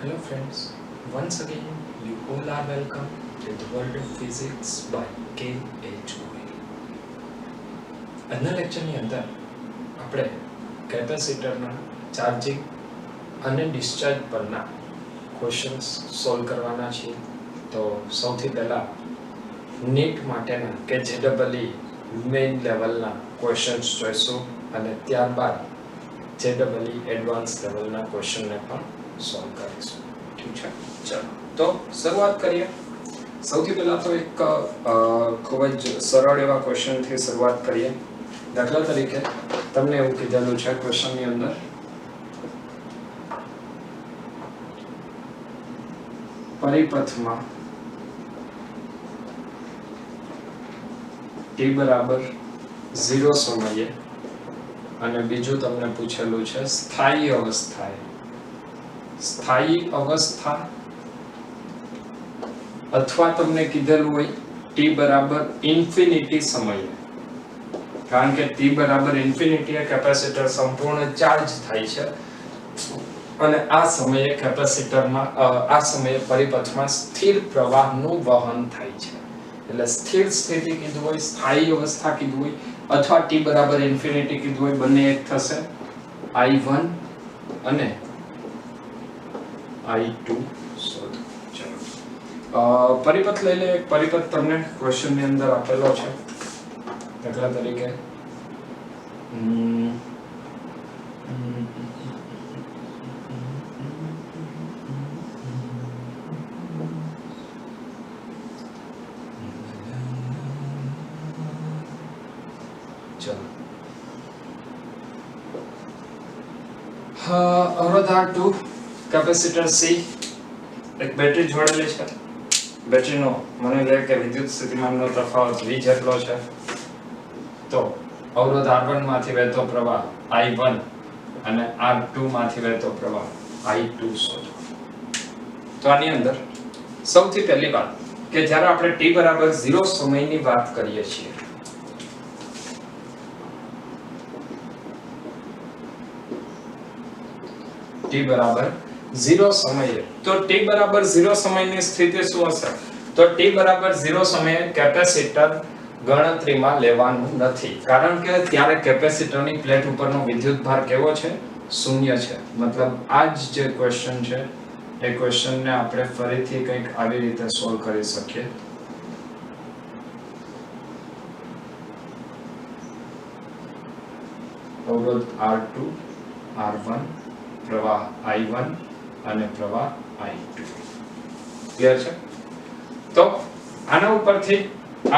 Hello friends, once again you all are welcome to the world of physics by K.H. Goyal. આજના લેક્ચરની અંદર આપણે કેપેસિટરના charging અને discharge પરના ક્વેશ્ચન્સ સોલ્વ કરવાના છીએ. તો સૌથી પહેલા નીટ માટેના કે JEE મેઇન લેવલના ક્વેશ્ચન્સ જોઈશું અને ત્યારબાદ JEE એડવાન્સ લેવલના ક્વેશ્ચનને પણ સોલ્વ કરીશું. ઠીક છે, ચલો તો શરૂઆત કરીએ. સૌથી પહેલા તો એક ખૂબ જ સરળ એવા ક્વેશ્ચનથી શરૂઆત કરીએ. દાખલા તરીકે તમને એવું કીધેલું છે ક્વેશ્ચનની અંદર પરિપથમાં t બરાબર 0 સમયે અને બીજું તમને પૂછેલું છે સ્થાયી અવસ્થા અથવા તમને કીધેલું હોય t બરાબર ઇન્ફિનિટી સમયે, કારણ કે t બરાબર ઇન્ફિનિટી એ કેપેસિટર સંપૂર્ણ ચાર્જ થાય છે અને આ સમયે કેપેસિટરમાં આ સમયે પરિપથમાં સ્થિર પ્રવાહનું વહન થાય છે. એટલે સ્થિર સ્થિતિ કીધું હોય, સ્થાયી અવસ્થા કીધું હોય અથવા t બરાબર ઇન્ફિનિટી કીધું હોય, બંને એક થશે. I1 અને I2 શોધો. ચલો પરિપથ લઈ લે. એક પરિપથ તમને ક્વેશ્ચન ની અંદર આપેલો છે. દાખલા તરીકે અવરોધ R2, કેપેસિટર C, એક બેટરી જોડેલી છે. બેટરીનો મને લે કે વિદ્યુત સ્થિતિમાનનો તફાવત V જેટલો છે. તો અવરોધ R1 માંથી વહેતો પ્રવાહ I1 અને R2 માંથી વહેતો પ્રવાહ I2 શોધો. તો આની અંદર સૌથી પહેલી વાત કે જ્યારે આપણે t બરાબર 0 સમયની વાત કરીએ છીએ, t બરાબર 0 સમયે, તો t બરાબર 0 સમયની સ્થિતિ શું હશે? તો t બરાબર 0 સમયે કેપેસિટર ગણતરીમાં લેવાનું નથી, કારણ કે ત્યારે કેપેસિટરની પ્લેટ ઉપરનો વિદ્યુતભાર કેવો છે? શૂન્ય છે. મતલબ આ જ જે ક્વેશ્ચન છે એ ક્વેશ્ચનને આપણે ફરીથી કંઈક આવી રીતે સોલ્વ કરી શકીએ. અવરોધ R2, R1, પ્રવાહ I1 અને પ્રવાહ I2. ક્લિયર છે? તો આના ઉપરથી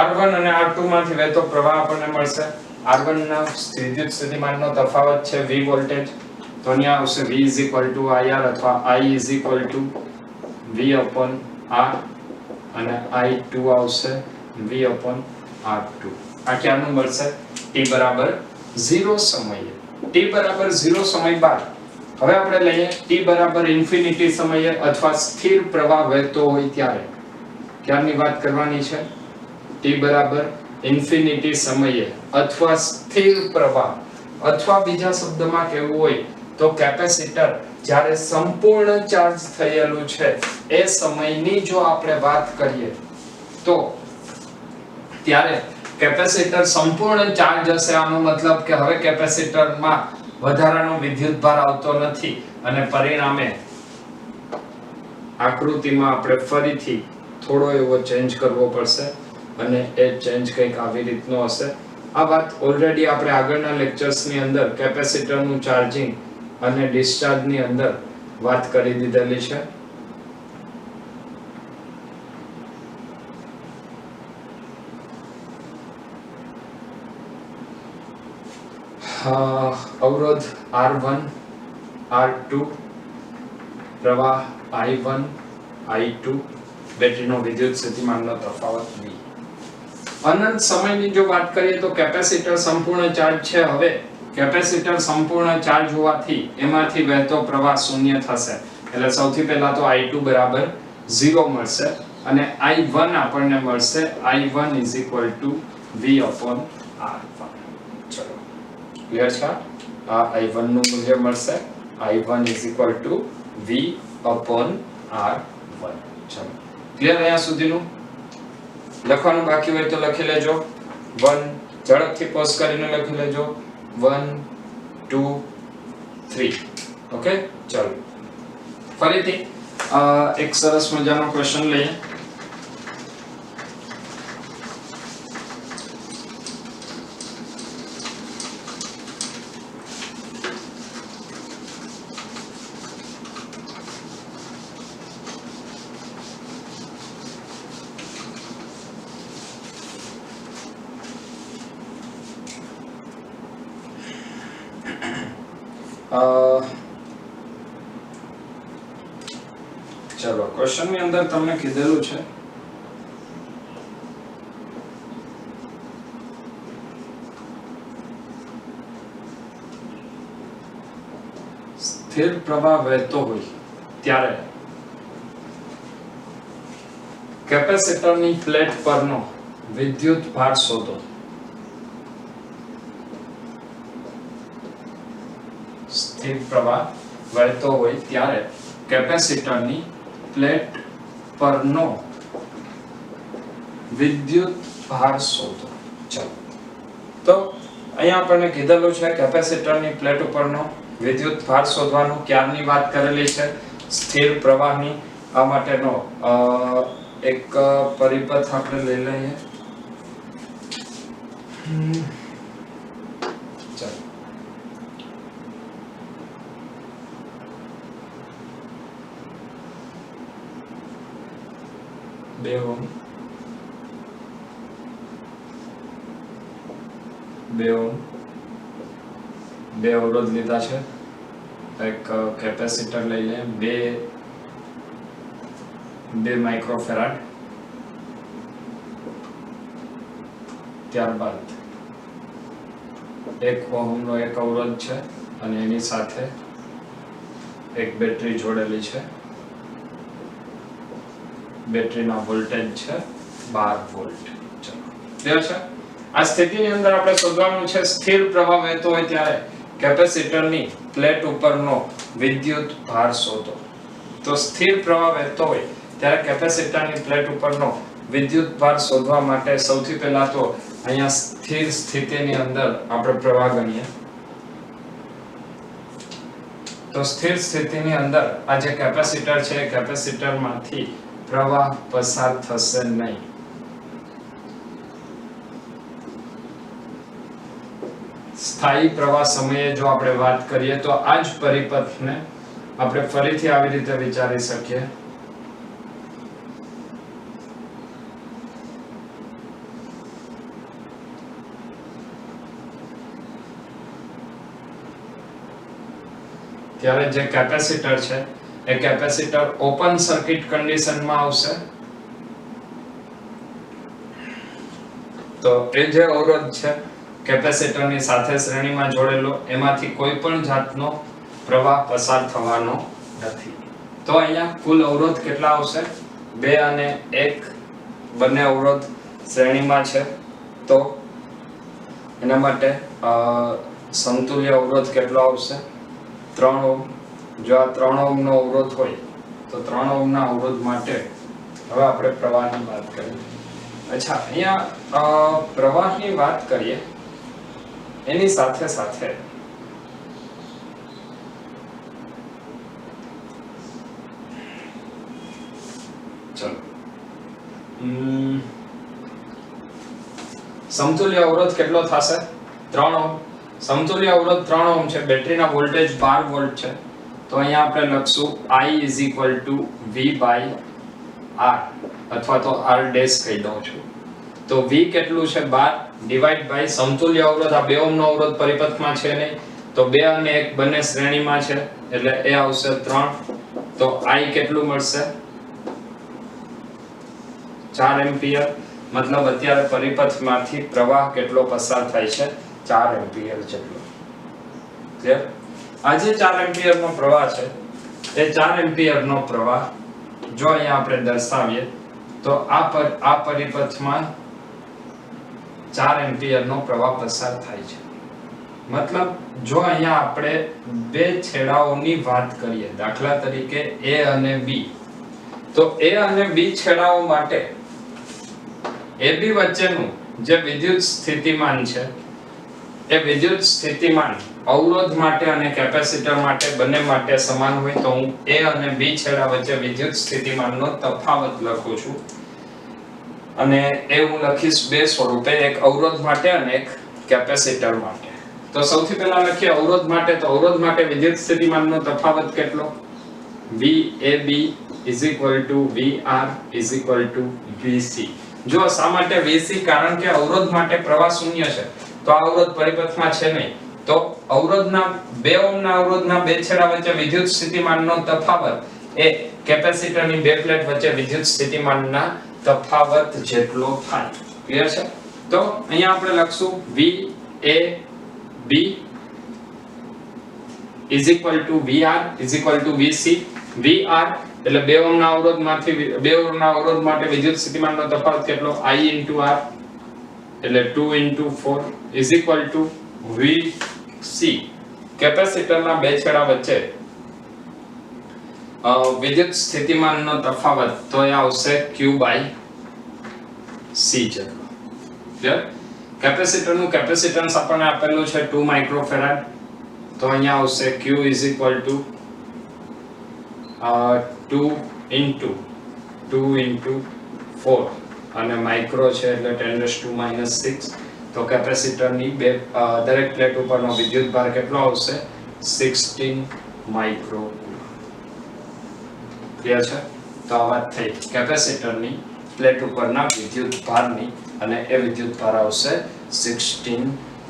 R1 અને R2 માંથી વહેતો પ્રવાહ આપણને મળશે. R1 ના વિદ્યુત સ્થિતિમાનનો તફાવત છે V વોલ્ટેજ, તો અહીંયા આવશે V IR અથવા I V/R અને I2 આવશે V/R2. આ ક્યાંનું મળશે? t બરાબર 0 સમયે. t બરાબર 0 સમય બાદ હવે આપણે લઈએ t બરાબર ઇન્ફિનિટી સમયે અથવા સ્થિર પ્રવાહ વહેતો હોય ત્યારે. ક્યારની વાત કરવાની છે? t બરાબર ઇન્ફિનિટી સમયે અથવા સ્થિર પ્રવાહ, અથવા બીજા શબ્દમાં કહેવું હોય તો કેપેસિટર જ્યારે સંપૂર્ણ ચાર્જ થયેલું છે એ સમયની જો આપણે વાત કરીએ તો ત્યારે કેપેસિટર સંપૂર્ણ ચાર્જ હશે. આનો મતલબ કે હવે કેપેસિટરમાં વધારાનો વિદ્યુતભાર આવતો નથી અને પરિણામે આકૃતિમાં આપણે ફરીથી થોડો એવો ચેન્જ કરવો પડશે અને એ ચેન્જ કંઈક આવી રીતનો હશે. આ વાત ઓલરેડી આપણે આગળના લેક્ચર્સની અંદર કેપેસિટરનું ચાર્જિંગ અને ડિસ્ચાર્જની અંદર વાત કરી દીધેલી છે. અવરોધ R1, R2, પ્રવાહ I1, I2, બેટરીનો વિદ્યુત સ્થિતિમાનનો તફાવત V. અનંત સમયની જો વાત કરીએ તો કેપેસિટર સંપૂર્ણ ચાર્જ છે. હવે કેપેસિટર સંપૂર્ણ ચાર્જ હોવાથી એમાંથી વહેતો પ્રવાહ શૂન્ય થશે. એટલે સૌથી પહેલા તો I2 બરાબર 0 મળશે અને I1 આપણને મળશે I1 V/R1. ચલો ક્લિયર છે? આ I1 નું મૂલ્ય મળશે I1 V upon r1. ચલો ક્લિયર અહીંયા સુધીનું? લખવાનું બાકી હોય તો લખી લેજો. 1 ઝડપથી પોઝ કરીને લખી લેજો. 1 2 3. ઓકે ચલો ફરીથી એક સરસ મજાનો ક્વેશ્ચન લઈએ. ચલો ક્વેશ્ચન ની અંદર તમને કીધેલું છે સ્થિર પ્રવાહ વહેતો હોય ત્યારે કેપેસિટરની પ્લેટ પરનો વિદ્યુત ભાર શોધો. સ્થિર પ્રવાહ વહેતો હોય ત્યારે કેપેસિટરની પ્લેટ પરનો વિદ્યુત ભાર શોધો. ચલો તો અહીંયા આપણને કીધેલું છે કેપેસિટરની પ્લેટ ઉપરનો વિદ્યુત ભાર શોધવાનું. ક્યારની વાત કરેલી છે? સ્થિર પ્રવાહની. આ માટેનો એક પરિપથ આપણે લઈ લઈએ. ચલો 2 ઓહ્મ 2 ઓહ્મ 2 અવરોધ લીધા છે. એક કેપેસિટર લઈ લે 2 માઇક્રોફેરાડ. ત્યારબાદ 1 ઓહ્મનો એક અવરોધ છે અને એની સાથે એક બેટરી જોડેલી છે. બેટરીના વોલ્ટેજ છે 12 વોલ્ટ. ચલો ક્લિયર છે? આ સ્થિતિની અંદર આપણે શોધવાનું છે સ્થિર પ્રવાહ વહેતો હોય ત્યારે કેપેસિટરની પ્લેટ ઉપરનો વિદ્યુત ભાર શોધો. તો સ્થિર પ્રવાહ વહેતો હોય ત્યારે કેપેસિટરની પ્લેટ ઉપરનો વિદ્યુત ભાર શોધવા માટે સૌથી પહેલા તો અહીંયા સ્થિર સ્થિતિની અંદર આપણે પ્રવાહ ગણીએ. તો સ્થિર સ્થિતિની અંદર આ જે કેપેસિટર છે કેપેસિટરમાંથી પ્રવાહ પસાર થશે નહીં. સ્થાયી પ્રવાહ સમયે જો આપણે વાત કરીએ તો આ જ પરિપથને આપણે ફરીથી આવી રીતે વિચારી શકીએ. ત્યારે જે કેપેસિટર છે એ કેપેસિટર ઓપન સર્કિટ કન્ડિશનમાં આવશે. તો એ જે અવરોધ છે કેપેસિટરની સાથે શ્રેણીમાં જોડેલો એમાંથી કોઈ પણ જાતનો પ્રવાહ પસાર થવાનો નથી. તો અહીંયા કુલ અવરોધ કેટલા આવશે? 2 અને 1 બંને અવરોધ શ્રેણીમાં છે. તો એના માટે સમતુલ્ય અવરોધ કેટલો આવશે? 3 ઓહ્મ. જો આ 3 ઓહ્મનો અવરોધ હોય તો 3 ઓહ્મના અવરોધ માટે હવે આપણે પ્રવાહની વાત કરીએ. અચ્છા અહીંયા પ્રવાહની વાત કરીએ એની સાથે સાથે ચલો સમતુલ્ય અવરોધ કેટલો થશે? 3 ઓહ્મ. સમતુલ્ય અવરોધ 3 ઓહ્મ છે. બેટરીના વોલ્ટેજ 12 વોલ્ટ છે. તો અહીંયા આપણે લખશું I = V/R અથવા તો R ડેશ કહી દઉં છું. તો V કેટલું છે? 12 ડિવાઇડ બાય સમતુલ્ય અવરોધ. આ 2 ઓહ્મનો અવરોધ પરિપથમાં છે નહીં તો 2 અને 1 બંને શ્રેણીમાં છે એટલે એ આવશે 3. તો I કેટલું મળશે? 4 એમ્પિયર. મતલબ અત્યારે પરિપથમાંથી પ્રવાહ કેટલો પસાર થાય છે? 4 એમ્પિયર જેટલો. ક્લિયર? આ જે 4 એમ્પિયરનો પ્રવાહ છે એ 4 એમ્પિયરનો પ્રવાહ જો અહીંયા આપણે દર્શાવીએ તો આ પરિપથમાં 4 એમ્પિયરનો પ્રવાહ પસાર થાય છે. मतलब જો અહીંયા આપણે બે છેડાઓની વાત કરીએ, દાખલા તરીકે A અને B, તો A અને B છેડાઓ માટે AB વચ્ચેનું જે વિદ્યુત સ્થિતિમાન છે એ વિદ્યુત સ્થિતિમાન અવરોધ માટે અને કેપેસિટર માટે બંને માટે સમાન હોય તો હું A અને B છેડા વચ્ચે વિદ્યુત સ્થિતિમાનનો તફાવત લખું છું અને એ હું લખીશ બે સ્વરૂપે, એક અવરોધ માટે અને એક કેપેસિટર માટે. તો સૌથી પહેલા લખીએ અવરોધ માટે. તો અવરોધ માટે વિદ્યુત સ્થિતિમાનનો તફાવત કેટલો? VAB VR VC. જો શા માટે VC? કારણ કે અવરોધ માટે પ્રવાહ શૂન્ય છે તો આ અવરોધ પરિપથમાં છે નહીં, તો અવરોધના 2 ઓહ્મના અવરોધના બે છેડા વચ્ચે વિદ્યુત સ્થિતિમાનનો તફાવત એ કેપેસિટરની બે પ્લેટ વચ્ચે વિદ્યુત સ્થિતિમાનના તફાવત જેટલો થાય. ક્લિયર છે? તો અહીંયા આપણે લખશું VAB VR VC. VR એટલે 2 ઓહ્મના અવરોધમાંથી 2 ઓહ્મના અવરોધ માટે વિદ્યુત સ્થિતિમાનનો તફાવત કેટલો? I * R એટલે 2 * 4 VC. કેપેસિટરના બે છેડા વચ્ચે વિદ્યુત સ્થિતિમાનનો તફાવત તો એ આવશે Q/C જેટલો. ક્લિયર? કેપેસિટરનું કેપેસિટન્સ આપણને આપેલું છે 2 માઇક્રોફેરાડ, તો અહીંયા આવશે Q = 2 * 4 અને માઇક્રો છે એટલે 10⁻⁻⁶. તો કેપેસિટરની દરેક પ્લેટ ઉપરનો વિદ્યુતભાર કેટલો આવશે? 16 માઇક્રોકુલમ. ક્લિયર છે? તો આ વાત થઈ કેપેસિટરની પ્લેટ ઉપરના વિદ્યુતભારની અને એ વિદ્યુતભાર આવશે 16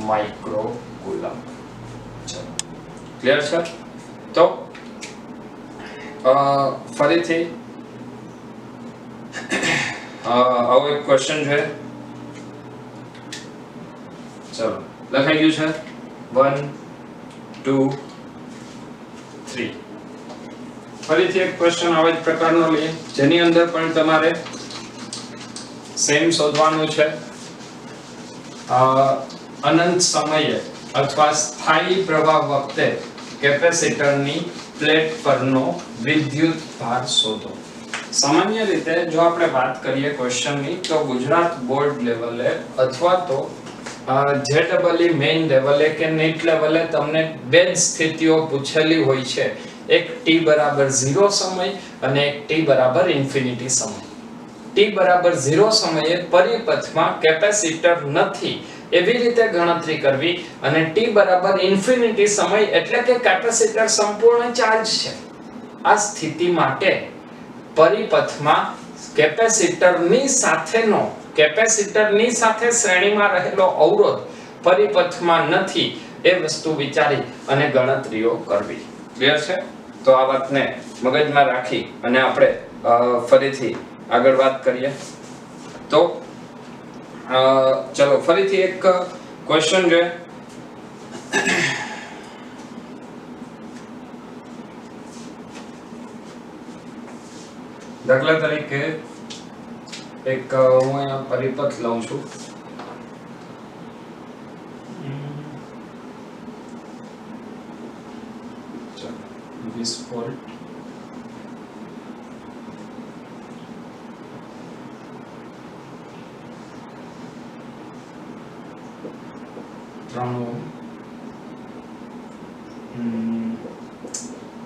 માઇક્રોકુલમ. ચલો, ક્લિયર છે? તો ફરીથી આવો એક ક્વેશ્ચન છે. ચલો, લખાઈ ગયું છે 1 2 3. ફરીથી એક ક્વેશ્ચન આવા જ પ્રકારનો લઈએ જેની અંદર પણ તમારે સેમ શોધવાનું છે. અનંત સમયે અથવા સ્થાયી પ્રવાહ વખતે કેપેસિટરની પ્લેટ પરનો વિદ્યુત ભાર શોધો. સામાન્ય રીતે જો આપણે વાત કરીએ ક્વેશ્ચનની તો ગુજરાત બોર્ડ લેવલે અથવા તો JEE મેઇન લેવલે કે નીટ લેવલે તમને બે જ સ્થિતિઓ પૂછેલી હોય છે, એક t = 0 સમય અને એક t = ઇન્ફિનિટી સમય. t = 0 સમયે પરિપથમાં કેપેસિટર નથી એવી રીતે ગણતરી કરવી અને t = ઇન્ફિનિટી સમય એટલે કે કેપેસિટર સંપૂર્ણ ચાર્જ છે. આ સ્થિતિ માટે પરિપથમાં કેપેસિટરની સાથે શ્રેણીમાં રહેલો અવરોધ પરિપથમાં નથી એ વસ્તુ વિચારી અને ગણતરીઓ કરવી. ક્લિયર છે? તો આ વાતને મગજમાં રાખી અને આપણે ફરીથી આગળ વાત કરીએ. તો ચલો ફરીથી એક ક્વેશ્ચન છે. દાખલા તરીકે એક હું અહીંયા પરિપથ લઉં છું. ચલો 20 volt, 3 ohm,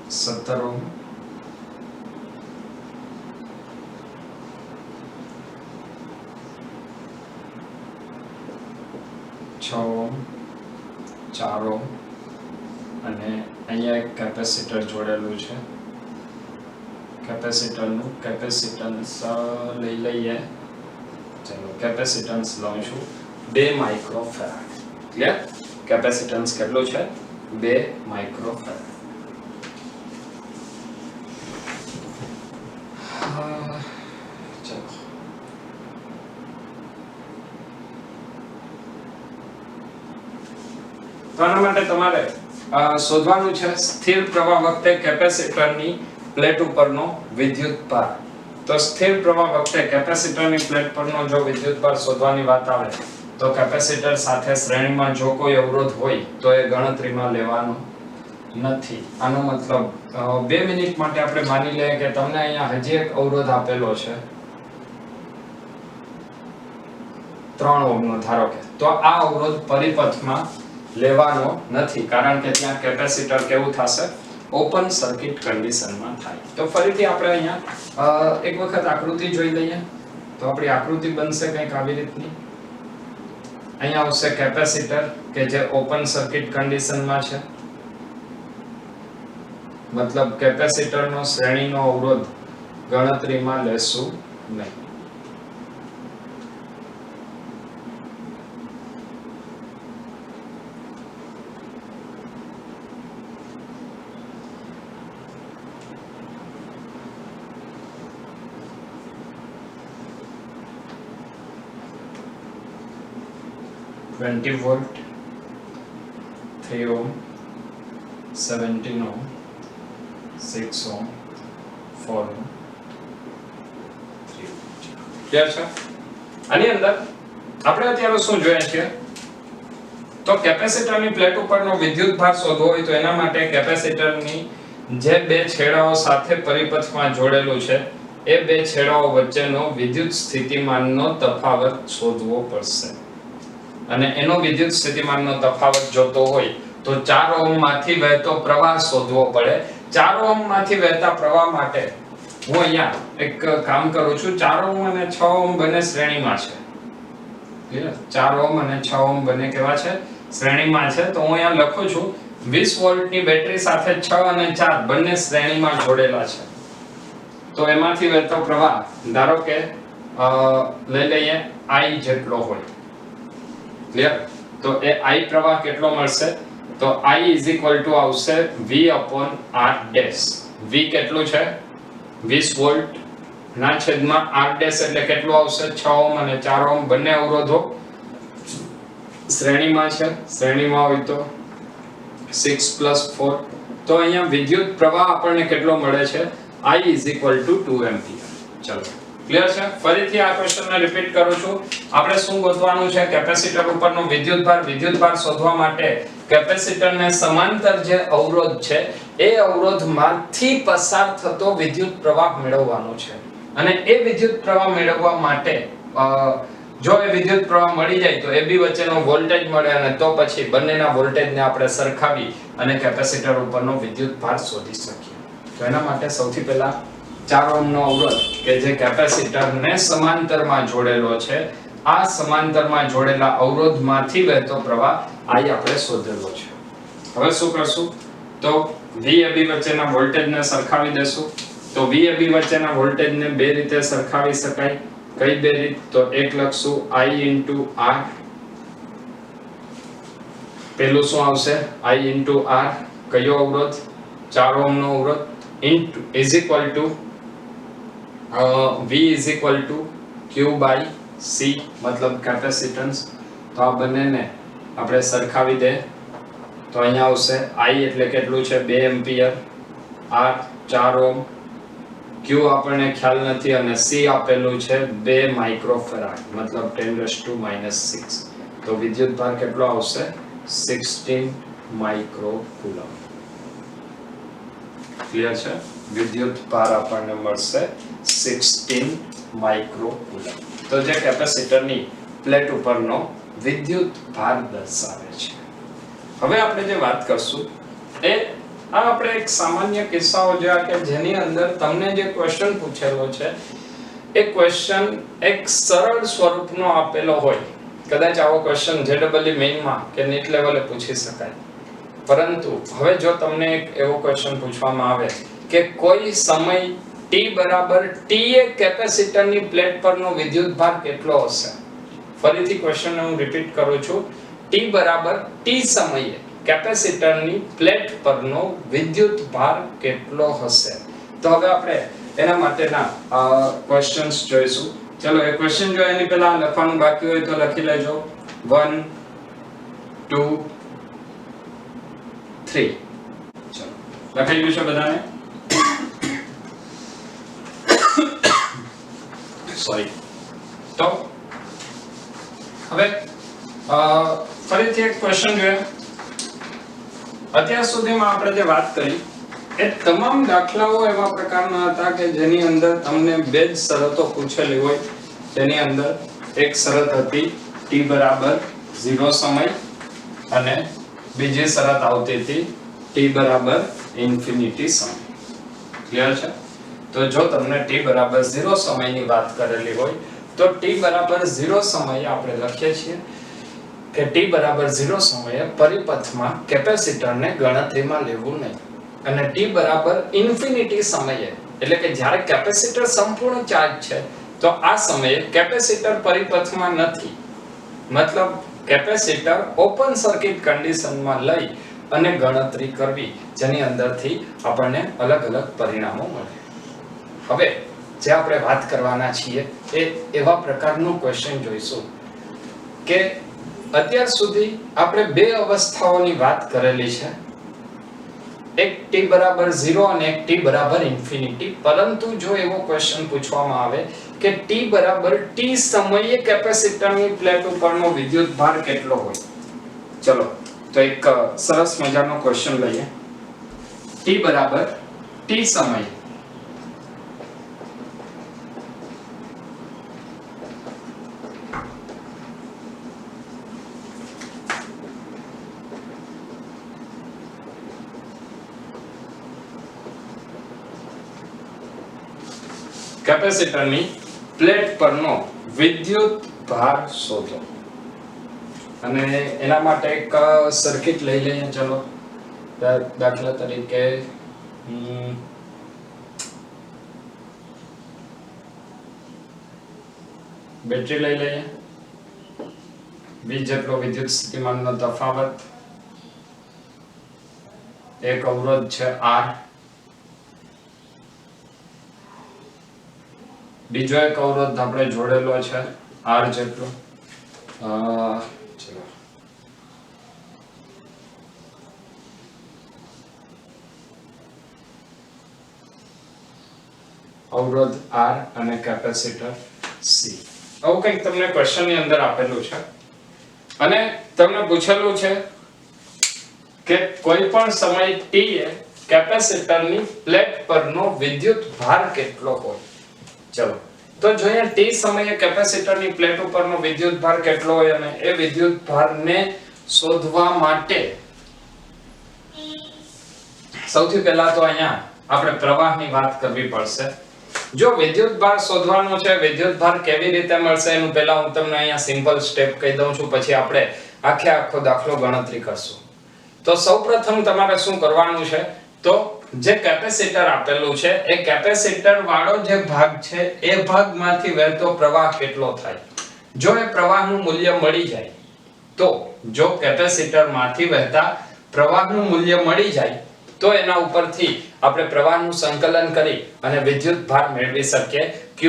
17 ohm, 6 ohm, 4 ohm અને અહીંયા એક કેપેસિટર જોડેલું છે. કેપેસિટરનું કેપેસિટન્સ લઈ લઈએ. ચલો કેપેસિટન્સ લઉં છું 2 માઇક્રોફેરાડ. ક્લિયર? કેપેસિટન્સ કેટલું છે? 2 માઇક્રોફેરાડ. તો આના માટે તમારે શોધવાનું છે સ્થિર પ્રવાહ વખતે કેપેસિટરની પ્લેટ ઉપરનો વિદ્યુતભાર. તો સ્થિર પ્રવાહ વખતે કેપેસિટરની પ્લેટ પરનો જો વિદ્યુતભાર શોધવાની વાત આવે તો કેપેસિટર સાથે શ્રેણીમાં જો કોઈ અવરોધ હોય તો એ ગણતરીમાં લેવાનો નથી. આનો મતલબ 2 મિનિટ માટે આપણે માની લઈએ કે તમને અહીંયા હજી એક અવરોધ આપેલો છે 3 ઓહ્મ નો ધારો કે, તો આ અવરોધ પરિપથમાં લેવાનો નથી કારણ કે ત્યાં કેપેસિટર કેવું થશે, ઓપન સર્કિટ કન્ડિશનમાં થાય. તો ફરીથી આપણે અહીંયા એક વખત આકૃતિ જોઈ લઈએ. તો આપણી આકૃતિ બનશે કંઈક આવી રીતની. અહીંયા આવશે કેપેસિટર કે જે ઓપન સર્કિટ કન્ડિશનમાં છે, મતલબ કેપેસિટરનો શ્રેણીનો અવરોધ ગણતરીમાં લેશું નહીં. ट्वेंटी वोल्ट 3 ओम 17 ओम 6 ओम 4 ओम 3 ક્લિયર છે? આની અંદર આપણે અત્યારે શું જોઈએ છે, તો કેપેસિટરની પ્લેટ ઉપરનો વિદ્યુત ભાર શોધવો હોય તો એના માટે કેપેસિટરની જે બે છેડાઓ સાથે પરિપથમાં જોડેલું છે એ બે છેડાઓ વચ્ચેનો વિદ્યુત સ્થિતિમાનનો તફાવત શોધવો પડશે. અને એનો વિદ્યુત સ્થિતિમાનનો તફાવત જોતો હોય તો 4 ઓહ્મ માંથી વહેતો પ્રવાહ શોધવો પડે. 4 ઓહ્મ માંથી વહેતા પ્રવાહ માટે હું અહીંયા એક કામ કરું છું. 4 ઓહ્મ અને 6 ઓહ્મ બંને શ્રેણીમાં છે. ક્લિયર? 4 ઓહ્મ અને 6 ઓહ્મ બંને કેવા છે? શ્રેણીમાં છે. તો હું અહીંયા લખું છું 20 વોલ્ટની બેટરી સાથે 6 અને 4 બંને શ્રેણીમાં જોડેલા છે. તો એમાંથી વહેતો પ્રવાહ ધારો કે લઈ લઈએ I જેટલો હોય. ક્લિયર? તો એ I પ્રવાહ કેટલો મળશે? તો I આવશે V/R ડેશ. V કેટલું છે? 20 વોલ્ટ ના છેદમાં R ડેશ એટલે કેટલું આવશે? 6 ઓહ્મ અને 4 ઓહ્મ બંને અવરોધો શ્રેણીમાં છે. શ્રેણીમાં હોય તો 6 + 4. તો અહીંયા વિદ્યુત પ્રવાહ આપણને કેટલો મળે છે? I 2 ampere. ચલો ક્લિયર છે? ફરીથી આ ક્વેશ્ચનને રિપીટ કરું છું. આપણે શું ગોતવાનું છે? કેપેસિટર ઉપરનો વિદ્યુતભાર શોધવા માટે કેપેસિટરને સમાંતર જે અવરોધ છે એ અવરોધમાંથી પસાર થતો વિદ્યુત પ્રવાહ મેળવવાનો છે. અને એ વિદ્યુત પ્રવાહ મેળવવા માટે જો એ વિદ્યુત પ્રવાહ મળી જાય તો AB વચ્ચેનો વોલ્ટેજ મળે અને તો પછી બંનેના વોલ્ટેજને આપણે સરખાવી અને કેપેસિટર ઉપરનો વિદ્યુતભાર શોધી શકીએ. તો એના માટે સૌથી પહેલા 4 ઓહ્મનો અવરોધ કે જે કેપેસિટરને સમાંતરમાં જોડેલો છે, આ સમાંતરમાં જોડેલા અવરોધમાંથી વહેતો પ્રવાહ I આપણે શોધેલો છે. હવે શું કરશું? તો VAB વચ્ચેના વોલ્ટેજને સરખાવી દેશું. તો VAB વચ્ચેના વોલ્ટેજને બે રીતે સરખાવી શકાય. કઈ બે રીત? તો એક લખશું I * R. પહેલું શું આવશે? I * R કયો અવરોધ? 4 ઓહ્મનો અવરોધ is equal to V Q/C મતલબ કેપેસિટન્સ. તો આ બંનેને આપણે સરખાવી દે તો અહીંયા આવશે I એટલે કેટલું છે? 2 એમ્પિયર, R 4 ઓહ્મ, Q આપણને ખ્યાલ નથી અને C આપેલું છે 2 માઇક્રોફેરાડ મતલબ 10⁻⁻6. તો વિદ્યુતભાર કેટલો આવશે? 16 માઇક્રોકુલમ. ક્લિયર છે? વિદ્યુતભાર આપણને મળશે 16 માઇક્રોકુલમ. તો જે કેપેસિટરની પ્લેટ ઉપરનો વિદ્યુતભાર દર્શાવે છે. હવે આપણે જે વાત કરશું એ આપણે એક સામાન્ય કિસ્સાઓ જોયા કે જેની અંદર તમને જે ક્વેશ્ચન પૂછેલો છે એ ક્વેશ્ચન એક સરળ સ્વરૂપનો આપેલો હોય. કદાચ આવો ક્વેશ્ચન JEE મેઇનમાં કે નીટ લેવલે પૂછી શકાય. પરંતુ હવે જો તમને એક એવો ક્વેશ્ચન પૂછવામાં આવે કે કોઈ સમય t બરાબર t એ કેપેસિટરની પ્લેટ પરનો વિદ્યુતભાર કેટલો હશે? ફરીથી ક્વેશ્ચનને હું રિપીટ કરું છું. t બરાબર t સમયે કેપેસિટરની પ્લેટ પરનો વિદ્યુતભાર કેટલો હશે? તો હવે આપણે એના માટેના ક્વેશ્ચન્સ જોઈશું. ચલો એ ક્વેશ્ચન જો એની પહેલા લખવાનું બાકી હોય તો લખી લેજો. 1 2 3. ચલો લખાઈ ગયું છે બધાને? સોરી. તો હવે ફરીથી એક ક્વેશ્ચન જોઈએ. અત્યાર સુધીમાં આપણે જે વાત કરી એ તમામ દાખલાઓ એવા પ્રકારના હતા કે જેની અંદર તમને બે જ શરતો પૂછેલી હોય. તેની અંદર એક શરત હતી t બરાબર 0 સમય અને બીજી શરત આવતી હતી t બરાબર ઇન્ફિનિટી સમય. ક્લિયર છે? તો જો તમને t બરાબર 0 સમયની વાત કરેલી હોય તો t બરાબર 0 સમયે આપણે લખીએ છીએ કે t બરાબર 0 સમયે પરિપથમાં કેપેસિટરને ગણતરીમાં લેવું નહીં અને t બરાબર ઇન્ફિનિટી સમયે એટલે કે જ્યારે કેપેસિટર સંપૂર્ણ ચાર્જ છે તો આ સમયે કેપેસિટર પરિપથમાં નથી, મતલબ કેપેસિટર ઓપન સર્કિટ કન્ડિશનમાં લઈ અને ગણતરી કરવી જેની અંદરથી આપણને અલગ અલગ પરિણામો મળે. હવે જે આપણે વાત કરવાના છીએ એ એવા પ્રકારનું ક્વેશ્ચન જોઈશું કે અત્યાર સુધી આપણે બે અવસ્થાઓની વાત કરેલી છે, એક t બરાબર 0 અને એક t બરાબર ઇન્ફિનિટી. પરંતુ જો એવો ક્વેશ્ચન પૂછવામાં આવે કે t બરાબર t સમયે કેપેસિટરની પ્લેટ ઉપરનો વિદ્યુતભાર કેટલો હોય, ચલો તો એક સરસ મજાનો ક્વેશ્ચન લઈએ. t બરાબર t સમયે કેપેસિટરની પ્લેટ પરનો વિદ્યુત ભાર શોધો. અને એના માટે એક સર્કિટ લઈ લઈએ. ચલો દાખલા તરીકે બેટરી લઈ લઈએ. V જેટલો વિદ્યુત સ્થિતિમાનનો તફાવત, એક અવરોધ છે R, બીજો એક અવરોધ આપણે જોડેલો છે R જેટલો. ચલો અવરોધ R અને કેપેસિટર C. આવું કંઈક તમને ક્વેશ્ચન ની અંદર આપેલું છે અને તમને પૂછેલું છે કે કોઈ પણ સમય t એ કેપેસિટરની પ્લેટ પરનો વિદ્યુત ભાર કેટલો હોય. ચલો તો જોઈએ t સમયે કેપેસિટરની પ્લેટ ઉપરનો વિદ્યુત ભાર કેટલો હોય અને એ વિદ્યુત ભારને શોધવા માટે સૌથી પહેલા તો અહીંયા આપણે પ્રવાહની વાત કરવી પડશે. જો વિદ્યુત ભાર શોધવાનો છે, વિદ્યુત ભાર કેવી રીતે મળશે એનું પહેલા હું તમને અહીંયા સિમ્પલ સ્ટેપ કહી દઉં છું, પછી આપણે આખો દાખલો ગણતરી કરશું. તો સૌપ્રથમ તમારે શું કરવાનું છે, તો જે કેપેસિટર આપેલું છે એ કેપેસિટર વાળો જે ભાગ છે એ ભાગમાંથી વહેતો પ્રવાહ કેટલો થાય. જો એ પ્રવાહનું મૂલ્ય મળી જાય તો જો કેપેસિટરમાંથી વહેતા પ્રવાહનું મૂલ્ય મળી જાય તો એના ઉપરથી આપણે પ્રવાહનું સંકલન કરી અને વિદ્યુત ભાર મેળવી શકીએ Q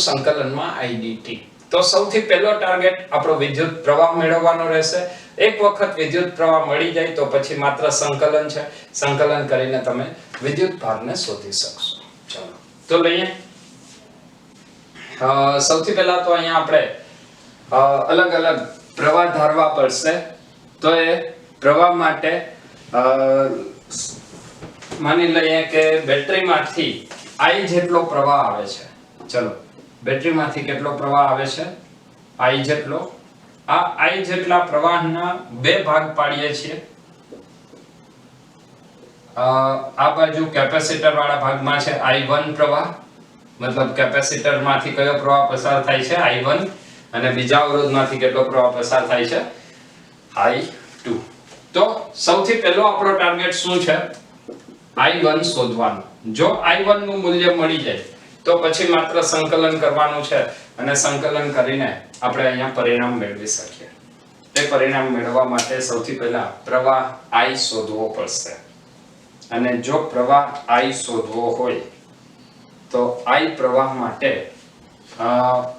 સંકલનમાં I dt. તો સૌથી પહેલો ટાર્ગેટ આપણો વિદ્યુત પ્રવાહ મેળવવાનો રહેશે. એક વખત વિદ્યુત પ્રવાહ મળી જાય તો પછી માત્ર સંકલન છે, સંકલન કરીને તમે વિદ્યુત ભારને શોધી શકશો. ચાલો તો લઈએ. સૌથી પહેલા તો અહીંયા આપણે અલગ અલગ પ્રવાહ ધારવા પડશે. તો એ પ્રવાહ માટે માની લઈએ કે બેટરીમાંથી I જેટલો પ્રવાહ આવે છે. ચલો બેટરીમાંથી કેટલો પ્રવાહ આવે છે? I જેટલો. આ I જેટલા પ્રવાહના બે ભાગ પાડીએ છીએ. આ બાજુ કેપેસિટર વાળા ભાગમાં છે I1 પ્રવાહ, મતલબ કેપેસિટરમાંથી કયો પ્રવાહ પસાર થાય છે I1 અને બીજા અવરોધમાંથી કેટલો પ્રવાહ પસાર થાય છે I2. તો સૌથી પહેલો આપણો ટાર્ગેટ શું છે? I1 શોધવાનું. જો I1 નું મૂલ્ય મળી જાય તો પછી માત્ર સંકલન કરવાનું છે અને સંકલન કરીને આપણે અહીંયા પરિણામ મેળવી શકીએ. તે પરિણામ મેળવવા માટે સૌથી પહેલા પ્રવાહ I શોધવો પડશે. અને જો પ્રવાહ I શોધવો હોય તો I પ્રવાહ માટે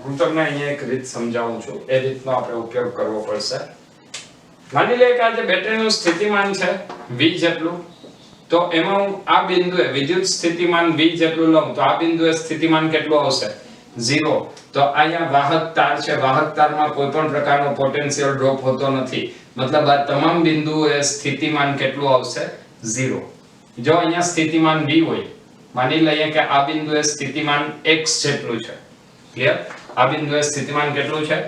હું તમને અહીંયા એક રીત સમજાવું છું. એ રીતનો આપણે ઉપયોગ કરવો પડશે. માની લે કે આ જે બેટરીનું સ્થિતિમાન છે V જેટલું, તો એમાં હું આ બિંદુએ વિદ્યુત સ્થિતિમાન V જેટલું લઉં તો આ બિંદુએ સ્થિતિમાન કેટલું આવશે? 0 તો અહીંયા વાહક તાર છે, વાહક તારમાં કોઈ પણ પ્રકારનો પોટેન્શિયલ ડ્રોપ હોતો નથી, મતલબ આ તમામ બિંદુઓએ સ્થિતિમાન કેટલું આવશે 0. જો અહીંયા સ્થિતિમાન v હોય, માની લઈએ કે આ બિંદુએ સ્થિતિમાન x જેટલું છે, ક્લિયર, આ બિંદુએ સ્થિતિમાન કેટલું છે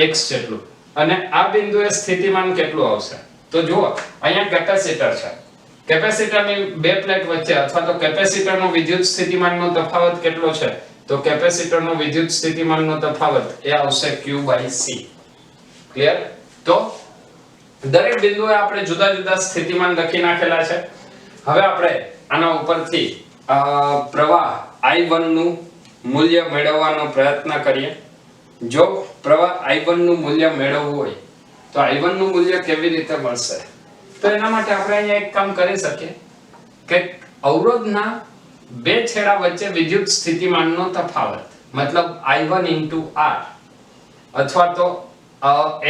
x જેટલું, અને આ બિંદુએ સ્થિતિમાન કેટલું આવશે, તો જુઓ અહીંયા કેપેસિટર છે, કેપેસિટરની બે પ્લેટ વચ્ચે અથવા તો કેપેસિટરનો વિદ્યુત સ્થિતિમાનનો તફાવત કેટલો છે, તો કેપેસિટરનો વિદ્યુત સ્થિતિમાનનો તફાવત એ આવશે q/c. ક્લિયર? તો દરેક બિંદુએ આપણે જુદા જુદા સ્થિતિમાન લખી નાખેલા છે. હવે આપણે આના ઉપરથી પ્રવાહ I1 નું મૂલ્ય મેળવવાનો પ્રયત્ન કરીએ. જો પ્રવાહ I1 નું મૂલ્ય મેળવવું હોય તો I1 નું મૂલ્ય કેવી રીતે મળશે, તો એના માટે આપણે અહીંયા એક કામ કરી શકીએ કે અવરોધના બે છેડા વચ્ચે વિદ્યુત સ્થિતિમાનનો તફાવત, મતલબ I1 * R, અથવા તો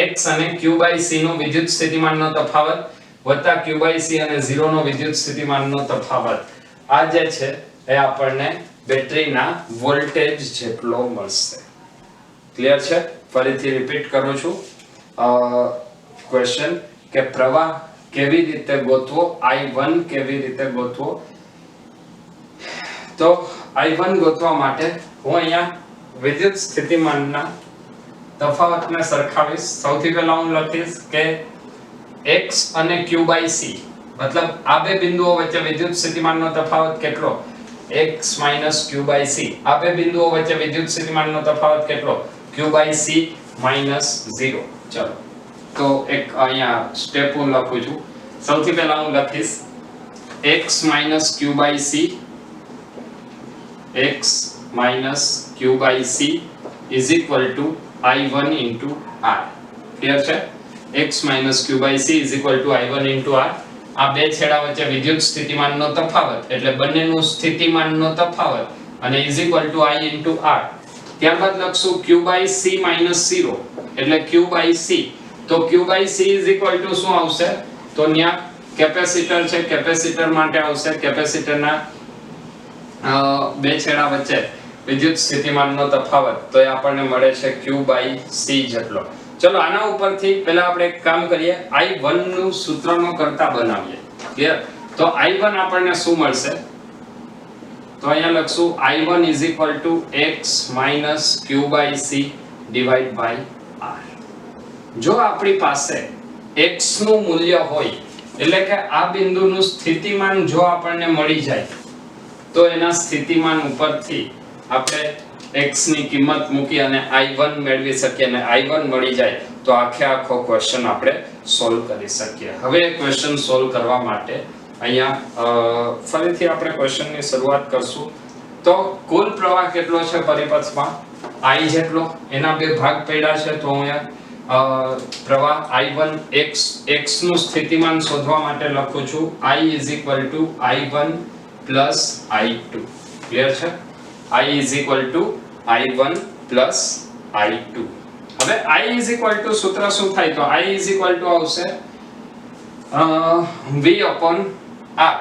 x અને q/c નો વિદ્યુત સ્થિતિમાનનો તફાવત વત્તા q/c અને 0 નો વિદ્યુત સ્થિતિમાનનો તફાવત, આ જે છે એ આપણને બેટરીના વોલ્ટેજ જેટલો મળશે. ક્લિયર છે? ફરીથી રિપીટ કરું છું ક્વેશ્ચન કે પ્રવાહ કેવી રીતે ગોતવો, I1 કેવી રીતે ગોતવો. તો I1 ગોતવા માટે હું અહીંયા વિદ્યુત સ્થિતિમાનના તફાવતને સરખાવીશ. સૌથી પહેલા હું લખીશ કે x અને q/c, મતલબ આ બે બિંદુઓ વચ્ચે વિદ્યુત સ્થિતિમાનનો તફાવત કેટલો, x - q/c. આ બે બિંદુઓ વચ્ચે વિદ્યુત સ્થિતિમાનનો તફાવત કેટલો, q/c - 0. ચલો તો એક અહીંયા સ્ટેપ હું લખું છું. સૌથી પહેલા હું લખીશ x - q/c, x - q/c is equal to I1 * R. Clear છે? x - q/c is equal to I1 * R. આ બે છેડા વચ્ચે વિદ્યુત સ્થિતિમાનનો તફાવત એટલે બંનેનું સ્થિતિમાનનો તફાવત અને is equal to I * R. ત્યારબાદ લખશું q/c - 0 એટલે q/c. તો q/c is equal to શું આવશે, તો ન્યા કેપેસિટર છે, કેપેસિટર માટે આવશે કેપેસિટરના બે છેડા વચ્ચે વિદ્યુત સ્થિતિમાનનો તફાવત, તો એ આપણને મળે છે q/c જેટલો. ચલો આના ઉપરથી પહેલા આપણે એક કામ કરીએ, I1 નું સૂત્રનો કરતા બનાવીએ. ક્લિયર? તો I1 આપણને શું મળશે, તો અહીંયા લખશું I1 is equal to x minus q/c divided by R. જો આપણી પાસે x નું મૂલ્ય હોય એટલે કે આ બિંદુનું સ્થિતિમાન જો આપણને મળી જાય તો એના સ્થિતિમાન ઉપરથી આપણે x ની કિંમત મૂકી અને I1 મેળવી શકીએ, અને I1 મળી જાય તો આખો ક્વેશ્ચન આપણે સોલ્વ કરી શકીએ. હવે ક્વેશ્ચન સોલ્વ કરવા માટે અહીંયા ફરીથી આપણે ક્વેશ્ચનની શરૂઆત કરશું. તો કુલ પ્રવાહ કેટલો છે પરિપથમાં, I જેટલો, એના બે ભાગ પડ્યા છે. તો અહીંયા પ્રવાહ I1 x નું સ્થિતિમાન શોધવા માટે લખું છું I is equal to I1 plus I2. Clear છે? I is equal to I1 plus I2. હવે I is equal to સૂત્ર શું થાય, તો I is equal to આવશે V upon R.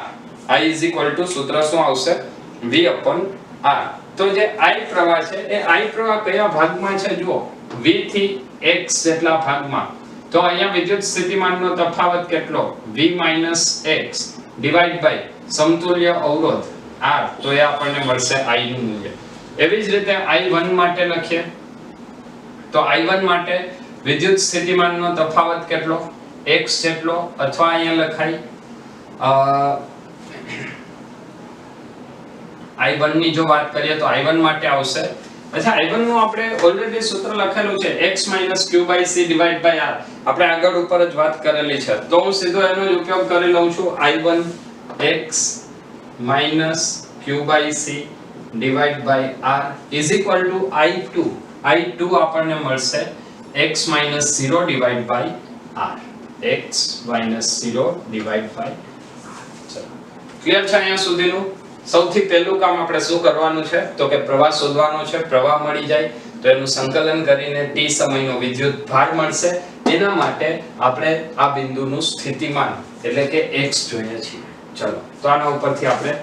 I is equal to સૂત્ર શું આવશે, V upon R. તો જે I પ્રવાહ છે એ I પ્રવાહ કયા ભાગમાં છે, જુઓ V થી x જેટલા ભાગમાં. તો અહીંયા વિદ્યુત સ્થિતિમાનનો તફાવત કેટલો, V - x ડિવાઇડ બાય સમતુલ્ય અવરોધ R, તો એ આપણને મળશે I નું મૂલ્ય. એવી જ રીતે I1 માટે લખીએ તો I1 માટે વિદ્યુત સ્થિતિમાનનો તફાવત કેટલો, x જેટલો, અથવા અહીંયા લખાય I1 ની જો વાત કરીએ તો I1 માટે આવશે. અચ્છા, I1 નું આપણે ઓલરેડી સૂત્ર લખેલું છે x - q/c divide by R. આપણે આગળ ઉપર જ વાત કરેલી છે, તો હું સીધો એનો જ ઉપયોગ કરી લઉં છું. I1 x - q/c divide by R is equal to I2. I2 આપણને મળશે x - 0 divide by R. x - 0 divide by R. ચલો ક્લિયર છે અહીંયા સુધીનું? સૌથી પહેલું કામ આપણે શું કરવાનું છે, તો કે પ્રવાહ શોધવાનો છે. પ્રવાહ મળી જાય તો એનું સંકલન કરીને t સમયનો વિદ્યુત ભાર મળશે. એના માટે આપણે આ બિંદુનું સ્થિતિમાન એટલે કે x જોઈએ છીએ. ચલો તો આના ઉપરથી આપણે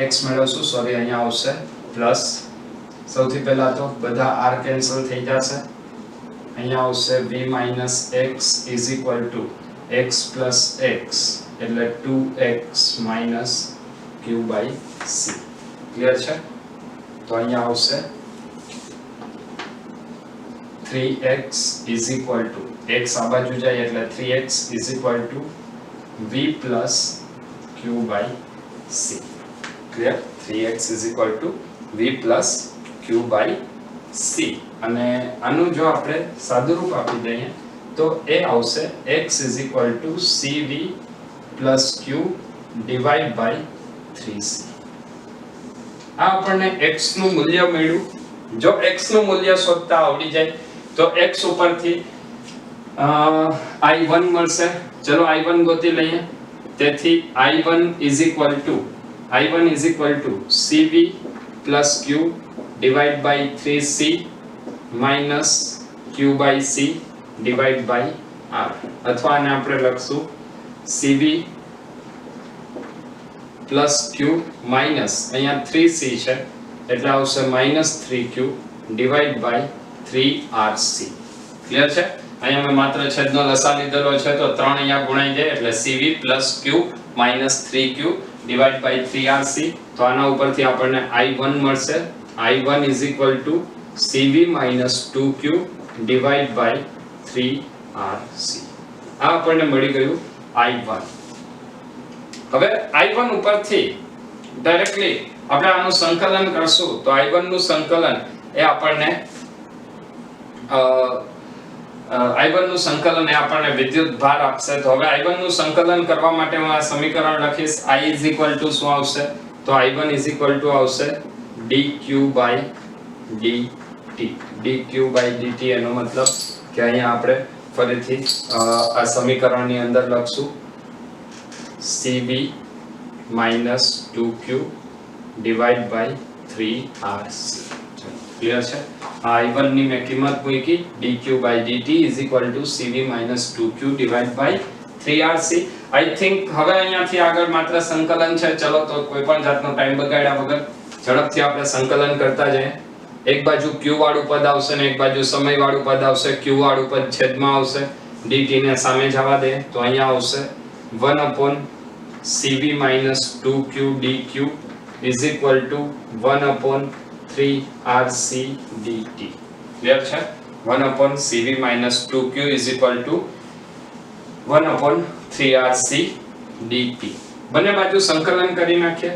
x મેળવશું, સોરી અહીંયા આવશે પ્લસ સૌથી પહેલા તો બધા r કેન્સલ થઈ જશે, અહીંયા આવશે v minus x is equal to x plus x એટલે 2x minus q by c. Clear છે? તો અહીંયા આવશે 3x is equal to x આ બાજુ જાય એટલે 3x is equal to v plus q by c. Clear? 3x is equal to v plus q by c. અને આનું જો આપણે સાદુરૂપ આપી દઈએ તો એ આવશે x is equal to cv plus q divided by 3c. આ આપણને x નું મૂલ્ય મળ્યું. જો x નું મૂલ્ય શોધતા આવડી જાય તો x ઉપરથી i1 મળશે. ચલો i1 ગોતી લઈએ. તેથી i1 is equal to cv plus q divided by 3c minus q by c divided by r. અથવા આને આપણે લખશું cv plus q minus અહીંયા 3c છે એટલે આવશે minus 3q divided by 3rc. Clear છે? અહીંયા મેં માત્ર છેદનો લસા લીધેલો છે તો 3 અહીંયા ગુણાઈ જાય એટલે cv plus q minus 3q divided by 3rc. તો આના ઉપરથી આપણને i1 મળશે. i1 is equal to cv minus 2q divided by 3rc. આ આપણને મળી ગયું i1. હવે i1 ઉપરથી ડાયરેક્ટલી આપણે આનું સંકલન કરશું તો i1 નું સંકલન એ આપણને i1 નું સંકલન એ આપણને વિદ્યુત ભાર આપશે. તો હવે i1 નું સંકલન કરવા માટે હું આ સમીકરણ લખીશ. i is equal to શું આવશે? તો i1 is equal to આવશે dq by dt. dq by dt એનો મતલબ કે અહીંયા આપણે ફરીથી આ સમીકરણની અંદર લખશું cv minus 2q divided by 3rc. Clear છે? i1 ની મેં કિંમત મૂકી dq by dt is equal to cv minus 2q divided by 3rc. I think હવે અહીંયાથી આગળ માત્ર સંકલન છે. ચલો તો કોઈ પણ જાતનો ટાઈમ બગાડ્યા વગર ઝડપથી આપણે સંકલન કરતા જઈએ. એક બાજુ q વાળું પદ આવશે ને એક બાજુ સમય વાળું પદ આવશે. q વાળું પદ છેદમાં આવશે, dt ને સામે જવા દે તો અહીંયા આવશે 1/cv minus 2q dq is equal to 1/3rc dt. Clear છે? 1/cv minus 2q is equal to 1/3rc dt. બંને બાજુ સંકલન કરી નાખીએ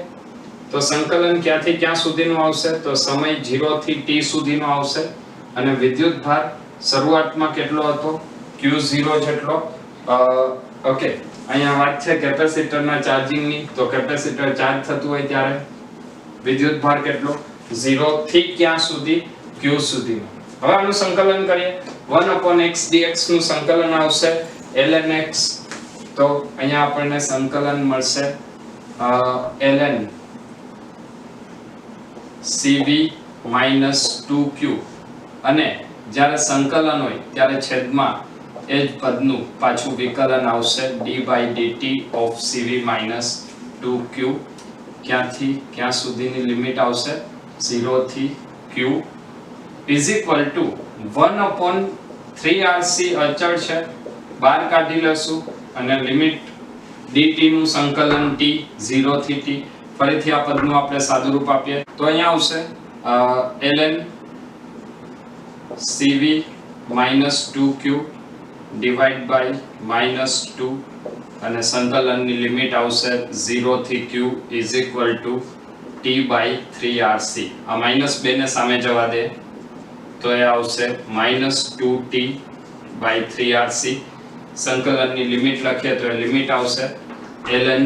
તો સંકલન ક્યાંથી ક્યાં સુધીનું આવશે? તો સમય 0 થી t સુધીનો આવશે અને વિદ્યુત ભાર શરૂઆતમાં કેટલો હતો? q0 જેટલો. ઓકે, અહીંયા વાત છે કેપેસિટરના ચાર્જિંગની. તો કેપેસિટર ચાર્જ થતું હોય ત્યારે વિદ્યુત ભાર કેટલો? 0 થી ક્યાં સુધી? q સુધીનો. હવે આનું સંકલન કરીએ. 1/x dx નું સંકલન આવશે ln x. તો અહીંયા આપણને સંકલન મળશે ln cv minus 2q અને જ્યારે સંકલન હોય ત્યારે છેદમાં એ જ પદનું પાછું વિકલન આવશે d by dt of cv minus 2q. ક્યાંથી ક્યાં સુધીની લિમિટ આવશે? 0 થી q is equal to 1/3rc અચળ છે, બહાર કાઢી લેશું અને લિમિટ dt નું સંકલન t 0 થી t. ફરીથી આ પદનું આપણે સાદુરૂપ આપીએ તો અહીંયા આવશે ln cv minus 2q divided by minus 2 અને સંકલનની લિમિટ આવશે 0 થી q is equal to t by 3rc. આ -2 ને સામે જવા દે તો એ આવશે -2t by 3rc. સંકલનની લિમિટ લખીએ તો એ લિમિટ આવશે ln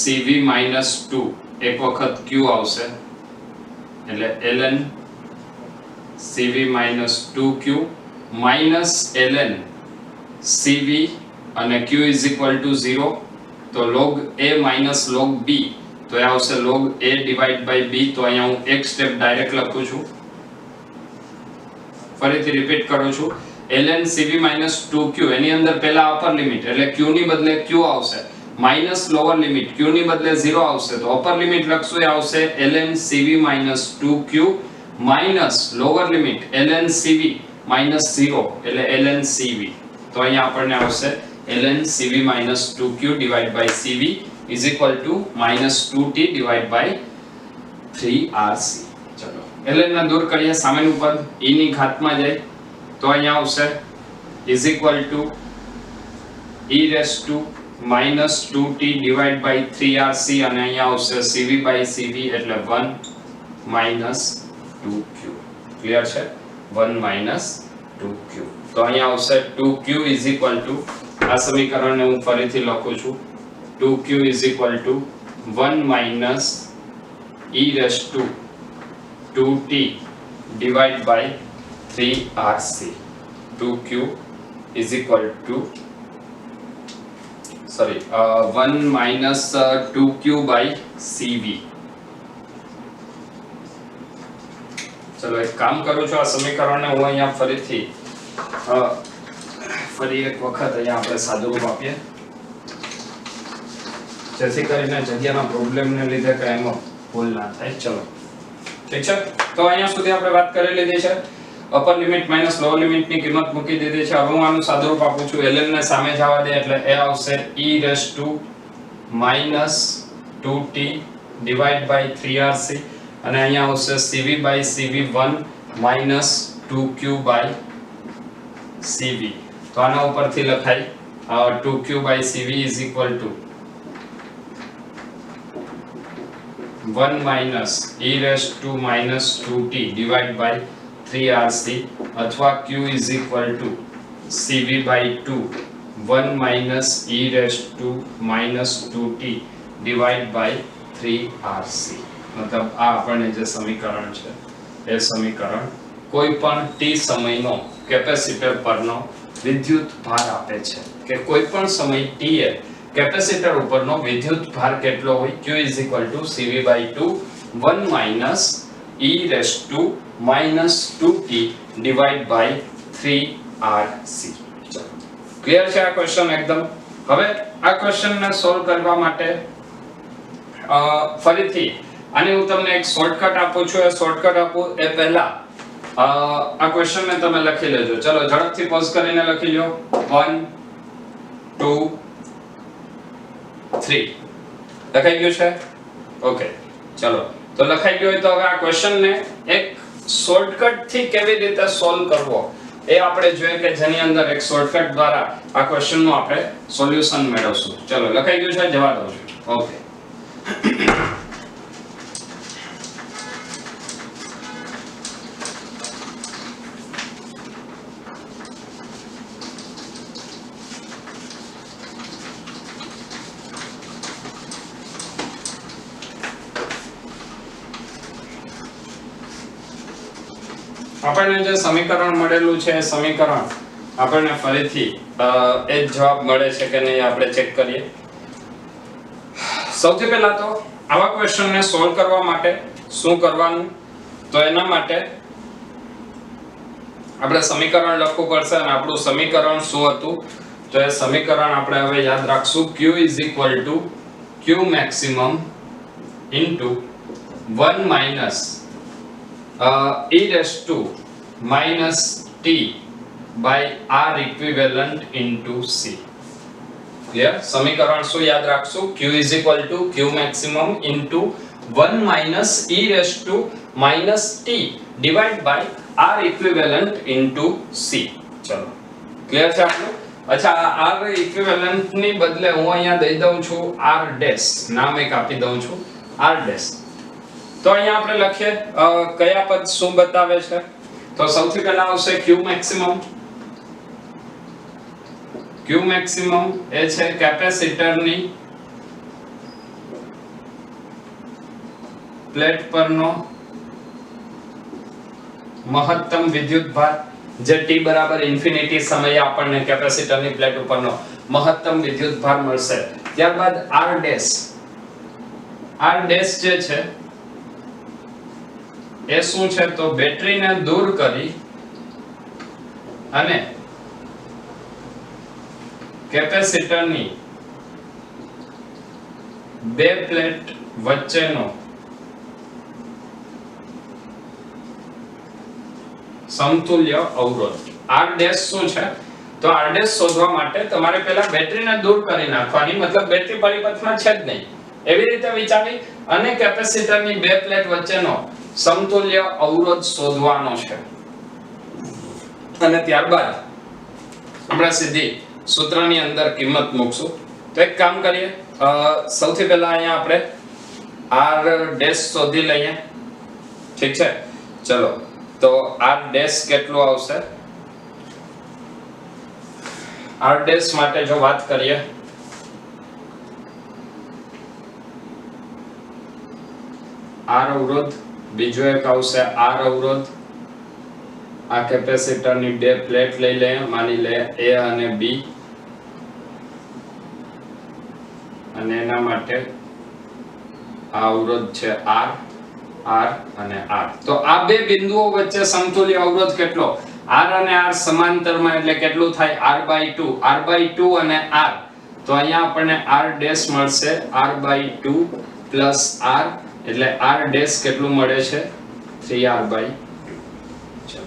cv minus 2 એક વખત q આવશે એટલે ln cv minus 2q minus ln cv અને q is equal to 0 તો log a minus log b તો એ આવશે log a divided by b. તો અહીંયા હું એક સ્ટેપ ડાયરેક્ટ લખું છું, ફરીથી રિપીટ કરું છું. ln cv minus 2q એની અંદર પહેલા અપર લિમિટ એટલે q ની બદલે q આવશે, માઈનસ લોઅર લિમિટ q ની બદલે 0 આવશે તો અપર લિમિટ લખશું એ આવશે ln cv minus 2q minus lower limit ln cv minus 0 એટલે ln cv, તો અહીંયા આપણને આવશે ln cv minus 2q divided by cv is equal to minus 2t divided by 3rc. ચલો ln ને દૂર કરીએ, સામેનું પદ e ની ઘાતમાં જાય તો અહીંયા આવશે is equal to e raised to minus 2t divided by 3rc, અને અહીંયા આવશે cv by cv એટલે 1 minus 2q. ક્લિયર છે? 1 minus 2q. તો અહીંયા આવશે 2q is equal to, આ સમીકરણને હું ફરીથી લખું છું, 2q is equal to 1 minus e raised to 2t divided by 3rc. 2q is equal to 1 minus 2q by cv. ચલો એક કામ કરું છું, આ સમીકરણને હું અહીંયા ફરી એક વખત અહીંયા આપણે સાદુરૂપ આપીએ, જેથી કરીને જગ્યાના પ્રોબ્લેમને લીધે કાંઈમાં ભૂલ ના થાય. ચલો ઠીક છે, તો અહીંયા સુધી આપણે વાત કરી લીધી છે. Upper limit minus lower limit ની કિંમત મૂકી દીધી છે. હવે હું આનું સાદુરૂપ આપું છું. ln ને સામે જવા દે એટલે એ આવશે e raised to minus 2t divided by 3rc, અને અહીંયા આવશે cv by cv 1 minus 2q by cv. તો આના ઉપરથી લખાય 2q by cv is equal to 1 minus e raised to minus 2t divided by 3rc, અથવા q is equal to cv by 2 1 minus e raised to minus 2t divided by 3rc. મતલબ આ આપણને જે સમીકરણ છે એ સમીકરણ કોઈ પણ t સમયનો કેપેસિટર પરનો વિદ્યુત ભાર આપે છે કે કોઈ પણ સમય t એ કેપેસિટર ઉપરનો વિદ્યુત ભાર કેટલો હોય, q is equal to cv by 2 1 minus e raised to minus 2t divided by 3rc. Clear છે આ ક્વેશ્ચન એકદમ? હવે આ ક્વેશ્ચનને સોલ્વ કરવા માટે ફરીથી આને હું તમને એક શોર્ટકટ આપું છું. એ શોર્ટકટ આપું એ પહેલા આ ક્વેશ્ચનને તમે લખી લેજો. ચલો ઝડપથી પોઝ કરીને લખી લો. 1 2 3 લખાઈ ગયું છે? ઓકે ચલો, તો લખાઈ ગયું હોય તો હવે આ ક્વેશ્ચનને એક શોર્ટકટ થી કેવી રીતે સોલ્વ કરવો એ આપણે જોઈએ કે જેની અંદર એક શોર્ટકટ દ્વારા આ ક્વેશ્ચનનું આપણે સોલ્યુશન મેળવશું. ચલો લખાઈ ગયું છે? જવા દઉં છું. ઓકે આપણને જે સમીકરણ મળેલું છે એ સમીકરણ આપણને ફરીથી એ જ જવાબ મળે છે કે નહીં આપણે ચેક કરીએ. સૌથી પહેલા તો આવા ક્વેશ્ચનને સોલ્વ કરવા માટે શું કરવાનું, તો એના માટે આપણે સમીકરણ લખવું પડશે. અને આપણું સમીકરણ શું હતું? તો એ સમીકરણ આપણે હવે યાદ રાખશું. q is equal to q maximum into 1 minus e raised to minus t by r equivalent into c. Clear? સમીકરણ શું યાદ રાખશું? q is equal to q maximum into 1 minus e raised to minus t divided by r equivalent into c. ચલો clear છે આપણું? અચ્છા, r equivalent ની બદલે હું અહીંયા દઈ દઉં છું r dash, નામ એક આપી દઉં છું r dash. તો અહીંયા આપણે લખીએ કયા પદ શું બતાવે છે. તો સૌથી પહેલા આવશે q maximum. q maximum એ છે કેપેસિટરની પ્લેટ પરનો મહત્તમ વિદ્યુતભાર, જે t બરાબર ઇન્ફિનિટી સમયે આપણને કેપેસિટરની પ્લેટ ઉપરનો મહત્તમ વિદ્યુતભાર મળશે. ત્યારબાદ r dash. r dash જે છે એ શું છે? તો બેટરીને દૂર કરી અને કેપેસિટરની બે પ્લેટ વચ્ચેનો સમતુલ્ય અવરોધ. R ડેશ શું છે? તો R ડેશ શોધવા માટે તમારે પહેલા બેટરીને દૂર કરી નાખવાની, મતલબ બેટરી પરિપથમાં છે જ નહીં એવી રીતે વિચારી અને કેપેસિટરની બે પ્લેટ વચ્ચેનો સમતુલ્ય અવરોધ શોધવાનો છે. અને ત્યારબાદ આપણે સીધી સૂત્રની અંદર કિંમત મૂકશું. તો એક કામ કરીએ, સૌથી પહેલા અહીંયા આપણે R ડેશ શોધી લઈએ. ઠીક છે, ચલો તો R ડેશ કેટલું આવશે? R ડેશ માટે જો વાત કરીએ R અવરોધ, બીજો એક આવશે R અવરોધ. આ કેપેસિટરની બે પ્લેટ લઈ લે, માની લે A અને B, અને એના માટે આ અવરોધ છે R અને R. તો આ બે બિંદુઓ વચ્ચે સમતુલ્ય અવરોધ કેટલો? R અને R સમાંતરમાં એટલે કેટલું થાય? R/2. R/2 અને R, તો અહીંયા આપણને R ડેશ મળશે R/2 પ્લસ R, એટલે R ડેશ કેટલું મળે છે? 3R/2. ચલો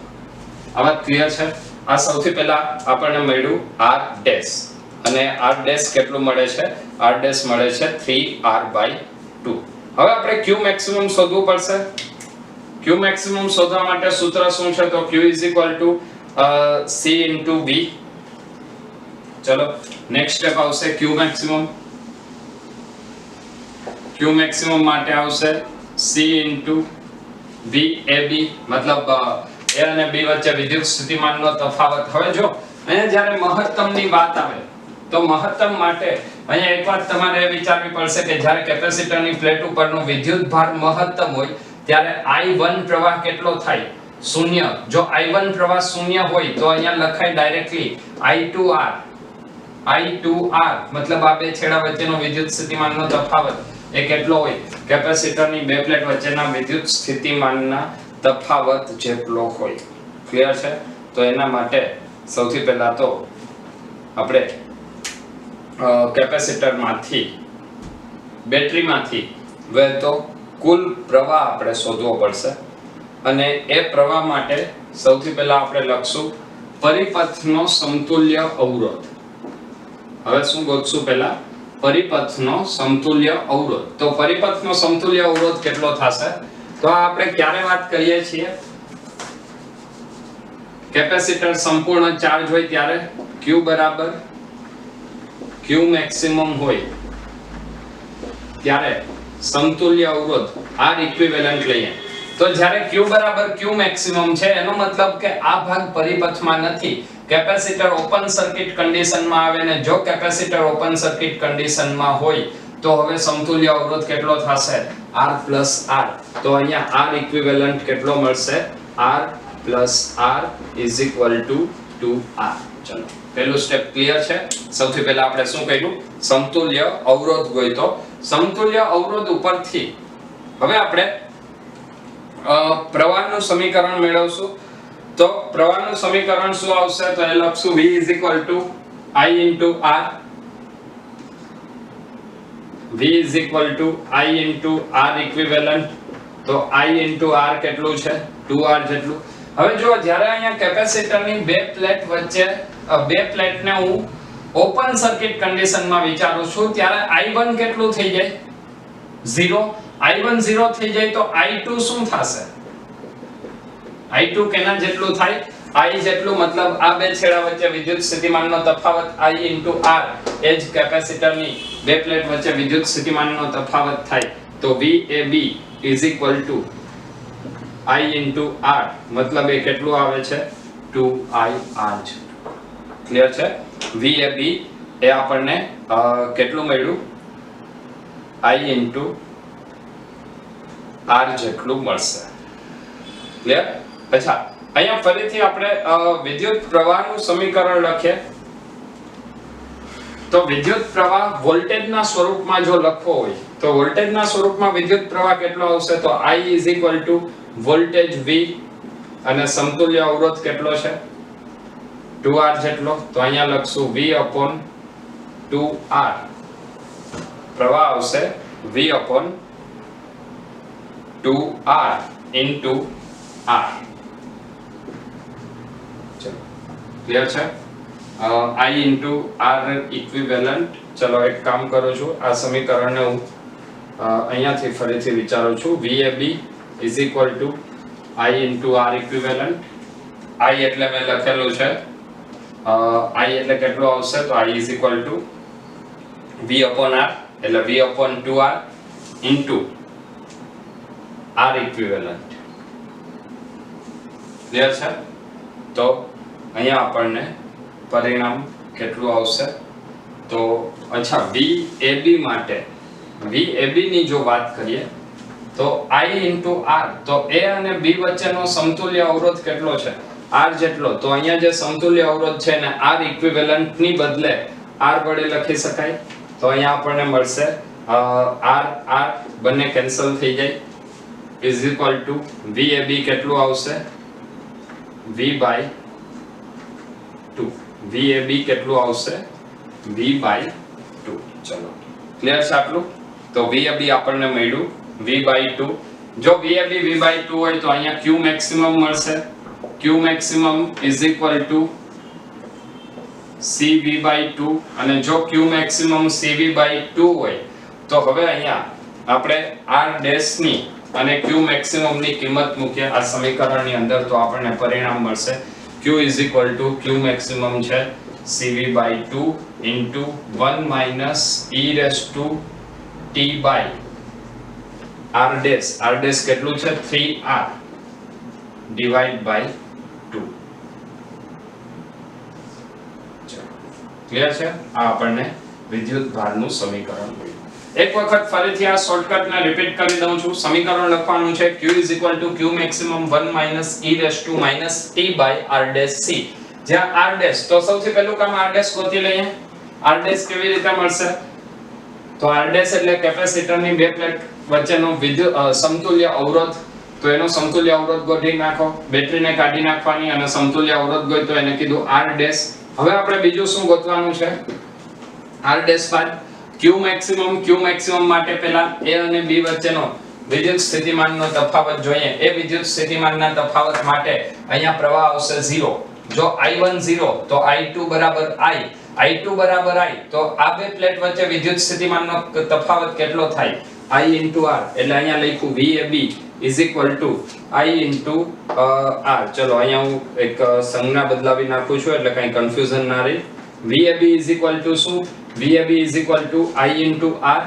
આ વાત ક્લિયર છે? આ સૌથી પહેલા આપણને મળ્યું R ડેશ, અને R ડેશ કેટલું મળે છે? R ડેશ મળે છે 3R/2. હવે આપણે Q મેક્સિમમ શોધવું પડશે. Q મેક્સિમમ શોધવા માટે સૂત્ર શું છે? તો Q C * V. ચલો નેક્સ્ટ સ્ટેપ આવશે Q મેક્સિમમ. Q મેક્સિમમ માટે આવશે C * VAB, મતલબ A અને B વચ્ચે વિદ્યુત સ્થિતિમાનનો તફાવત. હવે જો અહીંયા જ્યારે મહત્તમની વાત આવે તો મહત્તમ માટે અહીંયા એક વાત તમારે વિચારવી પડશે કે જ્યારે કેપેસિટરની પ્લેટ ઉપરનો વિદ્યુત ભાર મહત્તમ હોય ત્યારે I1 પ્રવાહ કેટલો થાય? 0. જો I1 પ્રવાહ 0 હોય તો અહીંયા લખાય ડાયરેક્ટલી I2R, મતલબ આ બે છેડા વચ્ચેનો વિદ્યુત સ્થિતિમાનનો તફાવત એ કેટલો હોય? કેપેસિટરની બે પ્લેટ વચ્ચેના વિદ્યુત સ્થિતિમાનના તફાવત જેટલો હોય. ક્લિયર છે? તો એના માટે સૌથી પહેલા તો આપણે કેપેસિટરમાંથી બેટરીમાંથી વહેતો કુલ પ્રવાહ આપણે શોધવો પડશે, અને એ પ્રવાહ માટે સૌથી પહેલા આપણે લખશું પરિપથનો સમતુલ્ય અવરોધ. હવે શું ગોતશું? પહેલા પરિપથનો સમતુલ્ય અવરોધ. તો પરિપથનો સમતુલ્ય અવરોધ કેટલો થશે? તો આપણે ક્યારે વાત કરીએ છીએ? કેપેસિટર સંપૂર્ણ ચાર્જ હોય ત્યારે Q મેક્સિમમ હોય ત્યારે સમતુલ્ય અવરોધ R ઇક્વિવેલન્ટ લઈએ. તો જ્યારે Q મેક્સિમમ છે એનો મતલબ કે આ ભાગ પરિપથમાં નથી, કેપેસિટર ઓપન સર્કિટ કન્ડિશનમાં આવે, ને જો કેપેસિટર ઓપન સર્કિટ કન્ડિશનમાં હોય તો હવે સમતુલ્ય અવરોધ કેટલો થશે? R + R. તો અહીંયા R ઇક્વિવેલન્ટ કેટલો મળશે? R + R = 2R. ચલો પહેલું સ્ટેપ ક્લિયર છે. સૌથી પહેલા આપણે શું કર્યું? સમતુલ્ય અવરોધ ગોઈતો. સમતુલ્ય અવરોધ ઉપરથી હવે આપણે પ્રવાહનું સમીકરણ મેળવશું. તો પ્રવાહનું સમીકરણ શું આવશે? તો એ લખશું V = I * R. V = I * R equivalent. તો I * R કેટલું છે? 2R જેટલું. હવે જો જ્યારે અહીંયા કેપેસિટરની બે પ્લેટ વચ્ચે બે પ્લેટને હું ઓપન સર્કિટ કન્ડિશનમાં વિચારું છું ત્યારે I1 કેટલું થઈ જાય? 0. I1 0 થઈ જાય તો I2 શું થશે? I2 કેના જેટલું થાય? I જેટલું, મતલબ આ બે છેડા વચ્ચે વિદ્યુત સ્થિતિમાનનો તફાવત I * R, એ જ કેપેસિટરની બે પ્લેટ વચ્ચે વિદ્યુત સ્થિતિમાનનો તફાવત થાય. તો VAB = I * R, મતલબ એ કેટલું આવે છે? 2IR. ક્લિયર છે? VAB એ આપણને કેટલું મળ્યું? I * R જેટલું મળશે. ક્લિયર? અચ્છા, અહીંયા ફરીથી આપણે વિદ્યુત પ્રવાહનું સમીકરણ લખીએ. તો વિદ્યુત પ્રવાહ વોલ્ટેજના સ્વરૂપમાં જો લખવો હોય તો વોલ્ટેજના સ્વરૂપમાં વિદ્યુત પ્રવાહ કેટલો આવશે? તો I = વોલ્ટેજ V, અને સમતુલ્ય અવરોધ કેટલો છે? 2R જેટલો. તો અહીંયા લખશું V/2R. પ્રવાહ આવશે V/2R × R. ક્લિયર છે? I into R equivalent. ચલો એક કામ કરું છું, આ સમીકરણને હું અહીંયાથી ફરીથી વિચારું છું. VAB is equal to I into R equivalent. I એટલે મેં લખેલું છે, I એટલે કેટલું આવશે? તો I is equal to V upon R એટલે V upon 2R into R equivalent. Clear છે? તો અહીંયા આપણને પરિણામ કેટલું આવશે? તો અચ્છા, VAB માટે VAB ની જો વાત કરીએ તો I into R, તો A અને B વચ્ચેનો સમતુલ્ય અવરોધ કેટલો છે? R જેટલો. તો અહીંયા જે સમતુલ્ય અવરોધ છે ને R ઇક્વિવેલન્ટ ની બદલે R વડે લખી શકાય. તો અહીંયા આપણને મળશે R બંને કેન્સલ થઈ જાય is equal to VAB કેટલું આવશે? V/2. VAB કેટલું આવશે? V/2. ચલો ક્લિયર છે આટલું? તો VAB આપણને મળ્યું V/2. જો VAB V/2 હોય તો અહીંયા Q મેક્સિમમ મળશે. Q maximum is equal to CV/2. અને જો Q maximum CV/2 હોય તો હવે અહીંયા આપણે R ડેશ ની અને Q maximum ની કિંમત મૂકીએ આ સમીકરણની અંદર, તો આપણને પરિણામ મળશે Q is equal to Q maximum છે CV/2 into 1 minus e raised to t by R dash. R dash કેટલું છે? 3R divide by 2. ક્લિયર છે? આ આપણને વિદ્યુત ભારનું સમીકરણ મળ્યું. એક વખત ફરીથી આ શોર્ટકટને રિપીટ કરી દઉં છું. સમીકરણ લખવાનું છે Q is equal to Q maximum 1 minus e raised to minus t by R dash C. જ્યાં R dash, તો સૌથી પહેલું કામ R dash ગોતી લઈએ. R dash કેવી રીતે મળશે? તો R dash એટલે કેપેસિટરની બે પ્લેટ વચ્ચેનો સમતુલ્ય અવરોધ. તો એનો સમતુલ્ય અવરોધ ગોતી નાખો. બેટરીને કાઢી નાખવાની અને સમતુલ્ય અવરોધ ગોતો, એને કીધું R dash. હવે આપણે બીજું શું ગોતવાનું છે? R dash બાદ Q maximum માટે પહેલા A અને B વચ્ચેનો વિદ્યુત સ્થિતિમાનનો તફાવત જોઈએ. એ વિદ્યુત સ્થિતિમાનના તફાવત માટે અહીંયા પ્રવાહ આવશે 0. જો I1 0 તો I2 બરાબર I2 બરાબર I, તો આ બે પ્લેટ વચ્ચે વિદ્યુત સ્થિતિમાનનો તફાવત કેટલો થાય? I into R. એટલે અહીંયા લખ્યું VAB is equal to I into R. ચલો અહીંયા હું એક સંજ્ઞા બદલાવી નાખું છું એટલે કઈ કન્ફ્યુઝન ના રહે. VAB is equal to શું? VAB is equal to I into R.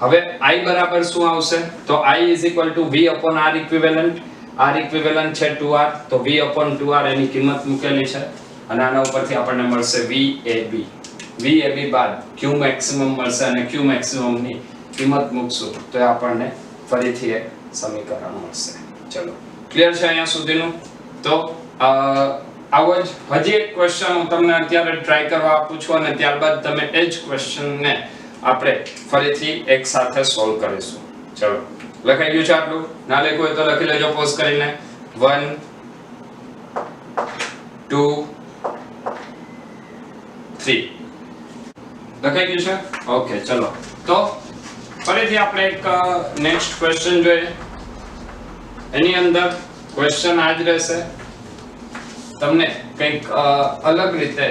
હવે I બરાબર શું આવશે? તો I is equal to V upon R equivalent. R equivalent છે 2R, તો V upon 2R એની કિંમત મૂકેલી છે અને આના ઉપરથી આપણને મળશે VAB. VAB બાદ Q maximum મળશે અને Q maximum ની કિંમત મૂકશું તો આપણને ફરીથી એક સમીકરણ મળશે. ચલો ક્લિયર છે અહીંયા સુધીનું? તો આવો જ હજી એક ક્વેશ્ચન હું તમને અત્યારે ટ્રાય કરવા આપું છું અને ત્યારબાદ તમે એ જ ક્વેશ્ચનને આપણે ફરીથી એક સાથે સોલ્વ કરીશું. ચલો લખાઈ ગયું છે આટલું? ના લખ્યું હોય તો લખી લેજો પોઝ કરીને. 1 2 3 લખાઈ ગયું છે? ઓકે ચલો તો ફરીથી આપણે એક નેક્સ્ટ ક્વેશ્ચન જોઈએ. એની અંદર ક્વેશ્ચન આ જ રહેશે. તમને કંઈક અલગ રીતે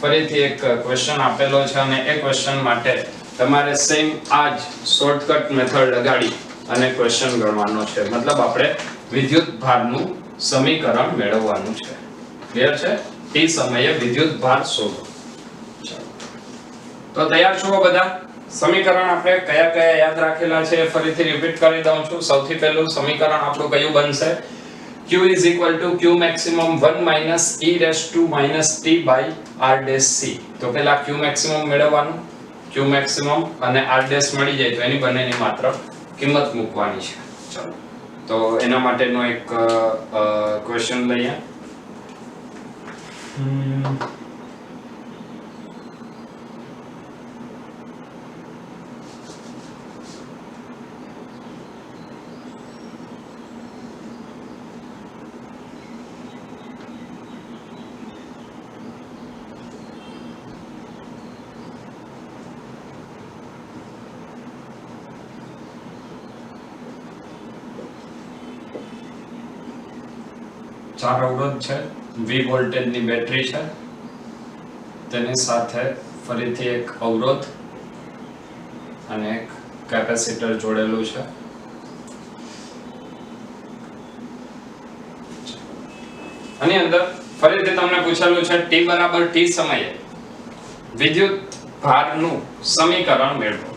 ફરીથી એક ક્વેશ્ચન આપેલો છે અને એ ક્વેશ્ચન માટે તમારે સેમ આ જ શોર્ટકટ મેથડ લગાડી અને ક્વેશ્ચન ગણવાનો છે. મતલબ આપણે વિદ્યુત ભારનું સમીકરણ મેળવવાનું છે. ક્લિયર છે? તે સમયે વિદ્યુત ભાર શોધો. તો તૈયાર છો બધા? સમીકરણ આપણે કયા કયા યાદ રાખેલા છે ફરીથી રિપીટ કરી દઉં છું. સૌથી પહેલું સમીકરણ આપણું કયું બનશે? Q is equal to Q maximum 1 minus e raised to minus t by R dash C. તો પહેલા Q maximum મેળવવાનું. Q maximum અને R dash મળી જાય તો એની બંનેની માત્ર કિંમત મૂકવાની છે. ચલો તો એના માટેનો એક ક્વેશ્ચન લઈએ. ચાર અવરોધ છે V વોલ્ટેજની બેટરી છે, તેની સાથે ફરીથી એક અવરોધ અને એક કેપેસિટર જોડેલું છે. આની અંદર ફરીથી તમને પૂછેલું છે t બરાબર t સમયે વિદ્યુત ભારનું સમીકરણ મેળવો.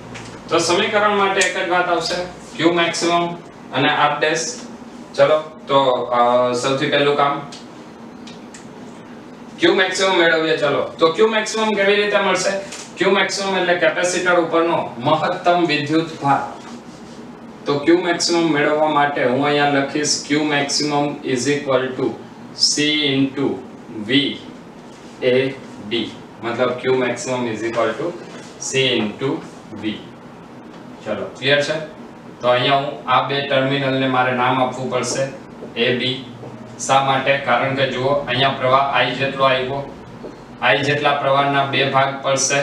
તો સમીકરણ માટે એક જ વાત આવશે, q મેક્સિમમ અને r ડેશ. ચલો તો સૌથી પહેલું કામ q મેક્સિમમ મેળવીએ. ચલો તો q મેક્સિમમ કેવી રીતે મળશે? q મેક્સિમમ એટલે કેપેસિટર ઉપરનો મહત્તમ વિદ્યુત ભાર. તો q મેક્સિમમ મેળવવા માટે હું અહીંયા લખીશ q maximum C into V A D. मतलब Q maximum is equal to C into V. चलो क्लियर છે? તો અહીંયા હું આ બે ટર્મિનલ ને મારે નામ આપવું પડશે A B. શા માટે? કારણ કે જુઓ અહીંયા પ્રવાહ I જેટલો આવ્યો, I જેટલા પ્રવાહના બે ભાગ પડશે,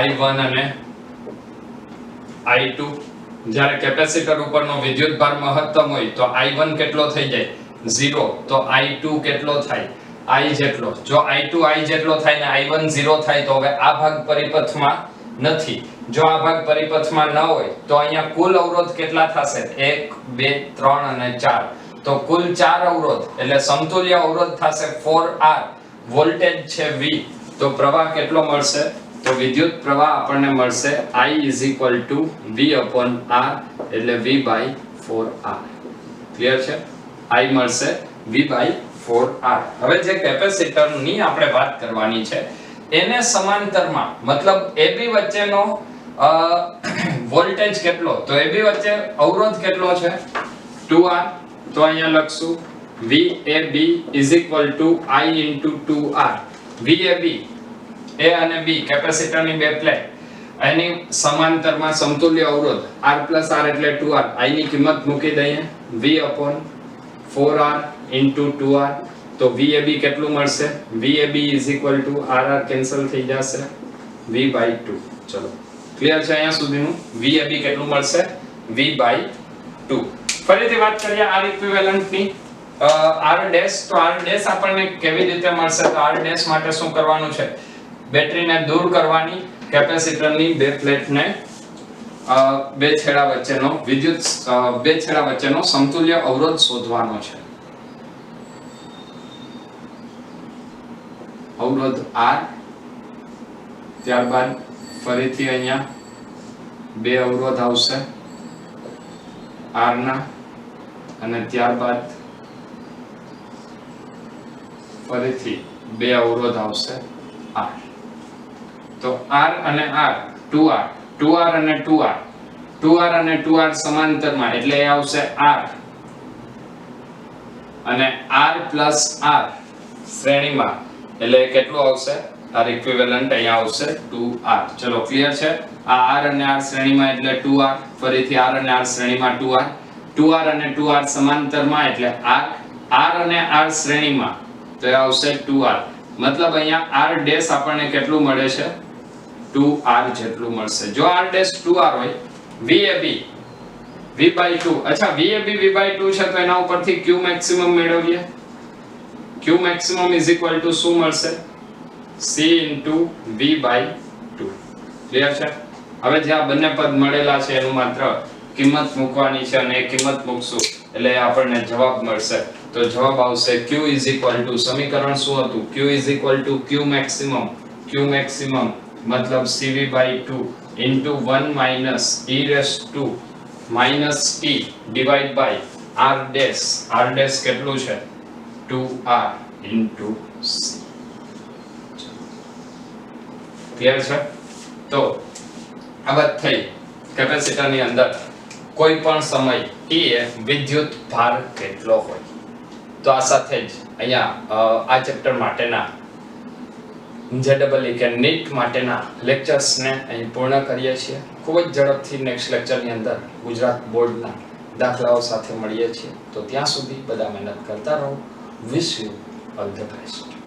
I1 અને I2. જ્યારે કેપેસિટર ઉપરનો વિદ્યુતભાર મહત્તમ હોય તો I1 કેટલો થઈ જાય? 0. તો I2 કેટલો થાય? I જેટલો. જો I2 I જેટલો થાય ને I1 0 થાય તો હવે આ ભાગ પરિપથમાં નથી. જો આ ભાગ પરિપથમાં ન હોય તો અહીંયા કુલ અવરોધ કેટલા થશે? 1 2 3 અને 4. તો કુલ 4 અવરોધ એટલે સમતુલ્ય અવરોધ થશે 4R. વોલ્ટેજ છે V. તો પ્રવાહ કેટલો મળશે? તો વિદ્યુત પ્રવાહ આપણને મળશે I V/R એટલે V/4R. ક્લિયર છે? I મળશે V/4R. હવે જે કેપેસિટરની આપણે વાત કરવાની છે એને સમાંતરમાં મતલબ AB વચ્ચેનો વોલ્ટેજ કેટલો? તો AB વચ્ચે અવરોધ કેટલો છે? 2R. તો અહીંયા લખશું VAB I × 2R. VAB A અને B કેપેસિટરની બે પ્લેટ, એની સમાંતરમાં સમતુલ્ય અવરોધ R + R એટલે 2R. I ની કિંમત મૂકી દઈએ V/4R × 2R. તો VAB કેટલું મળશે? VAB RR કેન્સલ થઈ જશે V/2. ચલો ક્લિયર છે અહીંયા સુધીનું? VAB કેટલું મળશે? V/2. ફરીથી વાત કરીએ R ઇક્વિવેલન્ટની. R dash. તો R ડેશ આપણને કેવી રીતે મળશે? તો R ડેશ માટે શું કરવાનું છે? બેટરીને દૂર કરવાની, કેપેસિટરની બે પ્લેટને બે છેડા વચ્ચેનો સમતુલ્ય અવરોધ શોધવાનો છે. અવરોધ R, ત્યારબાદ ફરીથી અહીંયા બે અવરોધ આવશે R ના, અને ત્યારબાદ ફરીથી બે અવરોધ આવશે R. તો R અને R 2R, 2R અને 2R, 2R અને 2R સમાંતરમાં એટલે એ આવશે R, અને R + R શ્રેણીમાં એટલે કેટલું આવશે? R ઇક્વિવેલન્ટ અહીંયા આવશે 2R. ચલો ક્લિયર છે? આ R અને R શ્રેણીમાં એટલે 2R, ફરીથી R અને R શ્રેણીમાં 2R, 2R અને 2R સમાંતરમાં એટલે R, R અને R શ્રેણીમાં તો એ આવશે 2R. મતલબ અહીંયા R ડેશ આપણને કેટલું મળે છે? 2R જેટલું મળશે. જો R ડેશ 2R હોય, VAB V/2. અચ્છા, VAB V/2 છે તો એના ઉપરથી Q મેક્સિમમ મેળવીએ. Q મેક્સિમમ શું મળશે? C × V/2. ક્લિયર છે? હવે જે આ બંને પદ મળેલા છે એનું માત્ર કિંમત મૂકવાની છે, અને એ કિંમત મૂકશું એટલે આપણને જવાબ મળશે. તો જવાબ આવશે Q સમીકરણ શું હતું? Q Q maximum. Q maximum મતલબ CV/2 × 1 - e / R dash. R dash કેટલું છે? 2R × C. ક્લિયર છે? તો આ વાત થઈ કેપેસિટરની અંદર કોઈ પણ સમય t એ વિદ્યુત ભાર કેટલો હોય. તો આ સાથે જ અહીંયા આ ચેપ્ટર માટેના JEE કે NEET માટેના લેક્ચર્સને અહીં પૂર્ણ કરીએ છીએ. ખૂબ જ ઝડપથી નેક્સ્ટ લેક્ચરની અંદર ગુજરાત બોર્ડના દાખલાઓ સાથે મળીએ છીએ. તો ત્યાં સુધી બધા મહેનત કરતા રહો. Wish you all the best.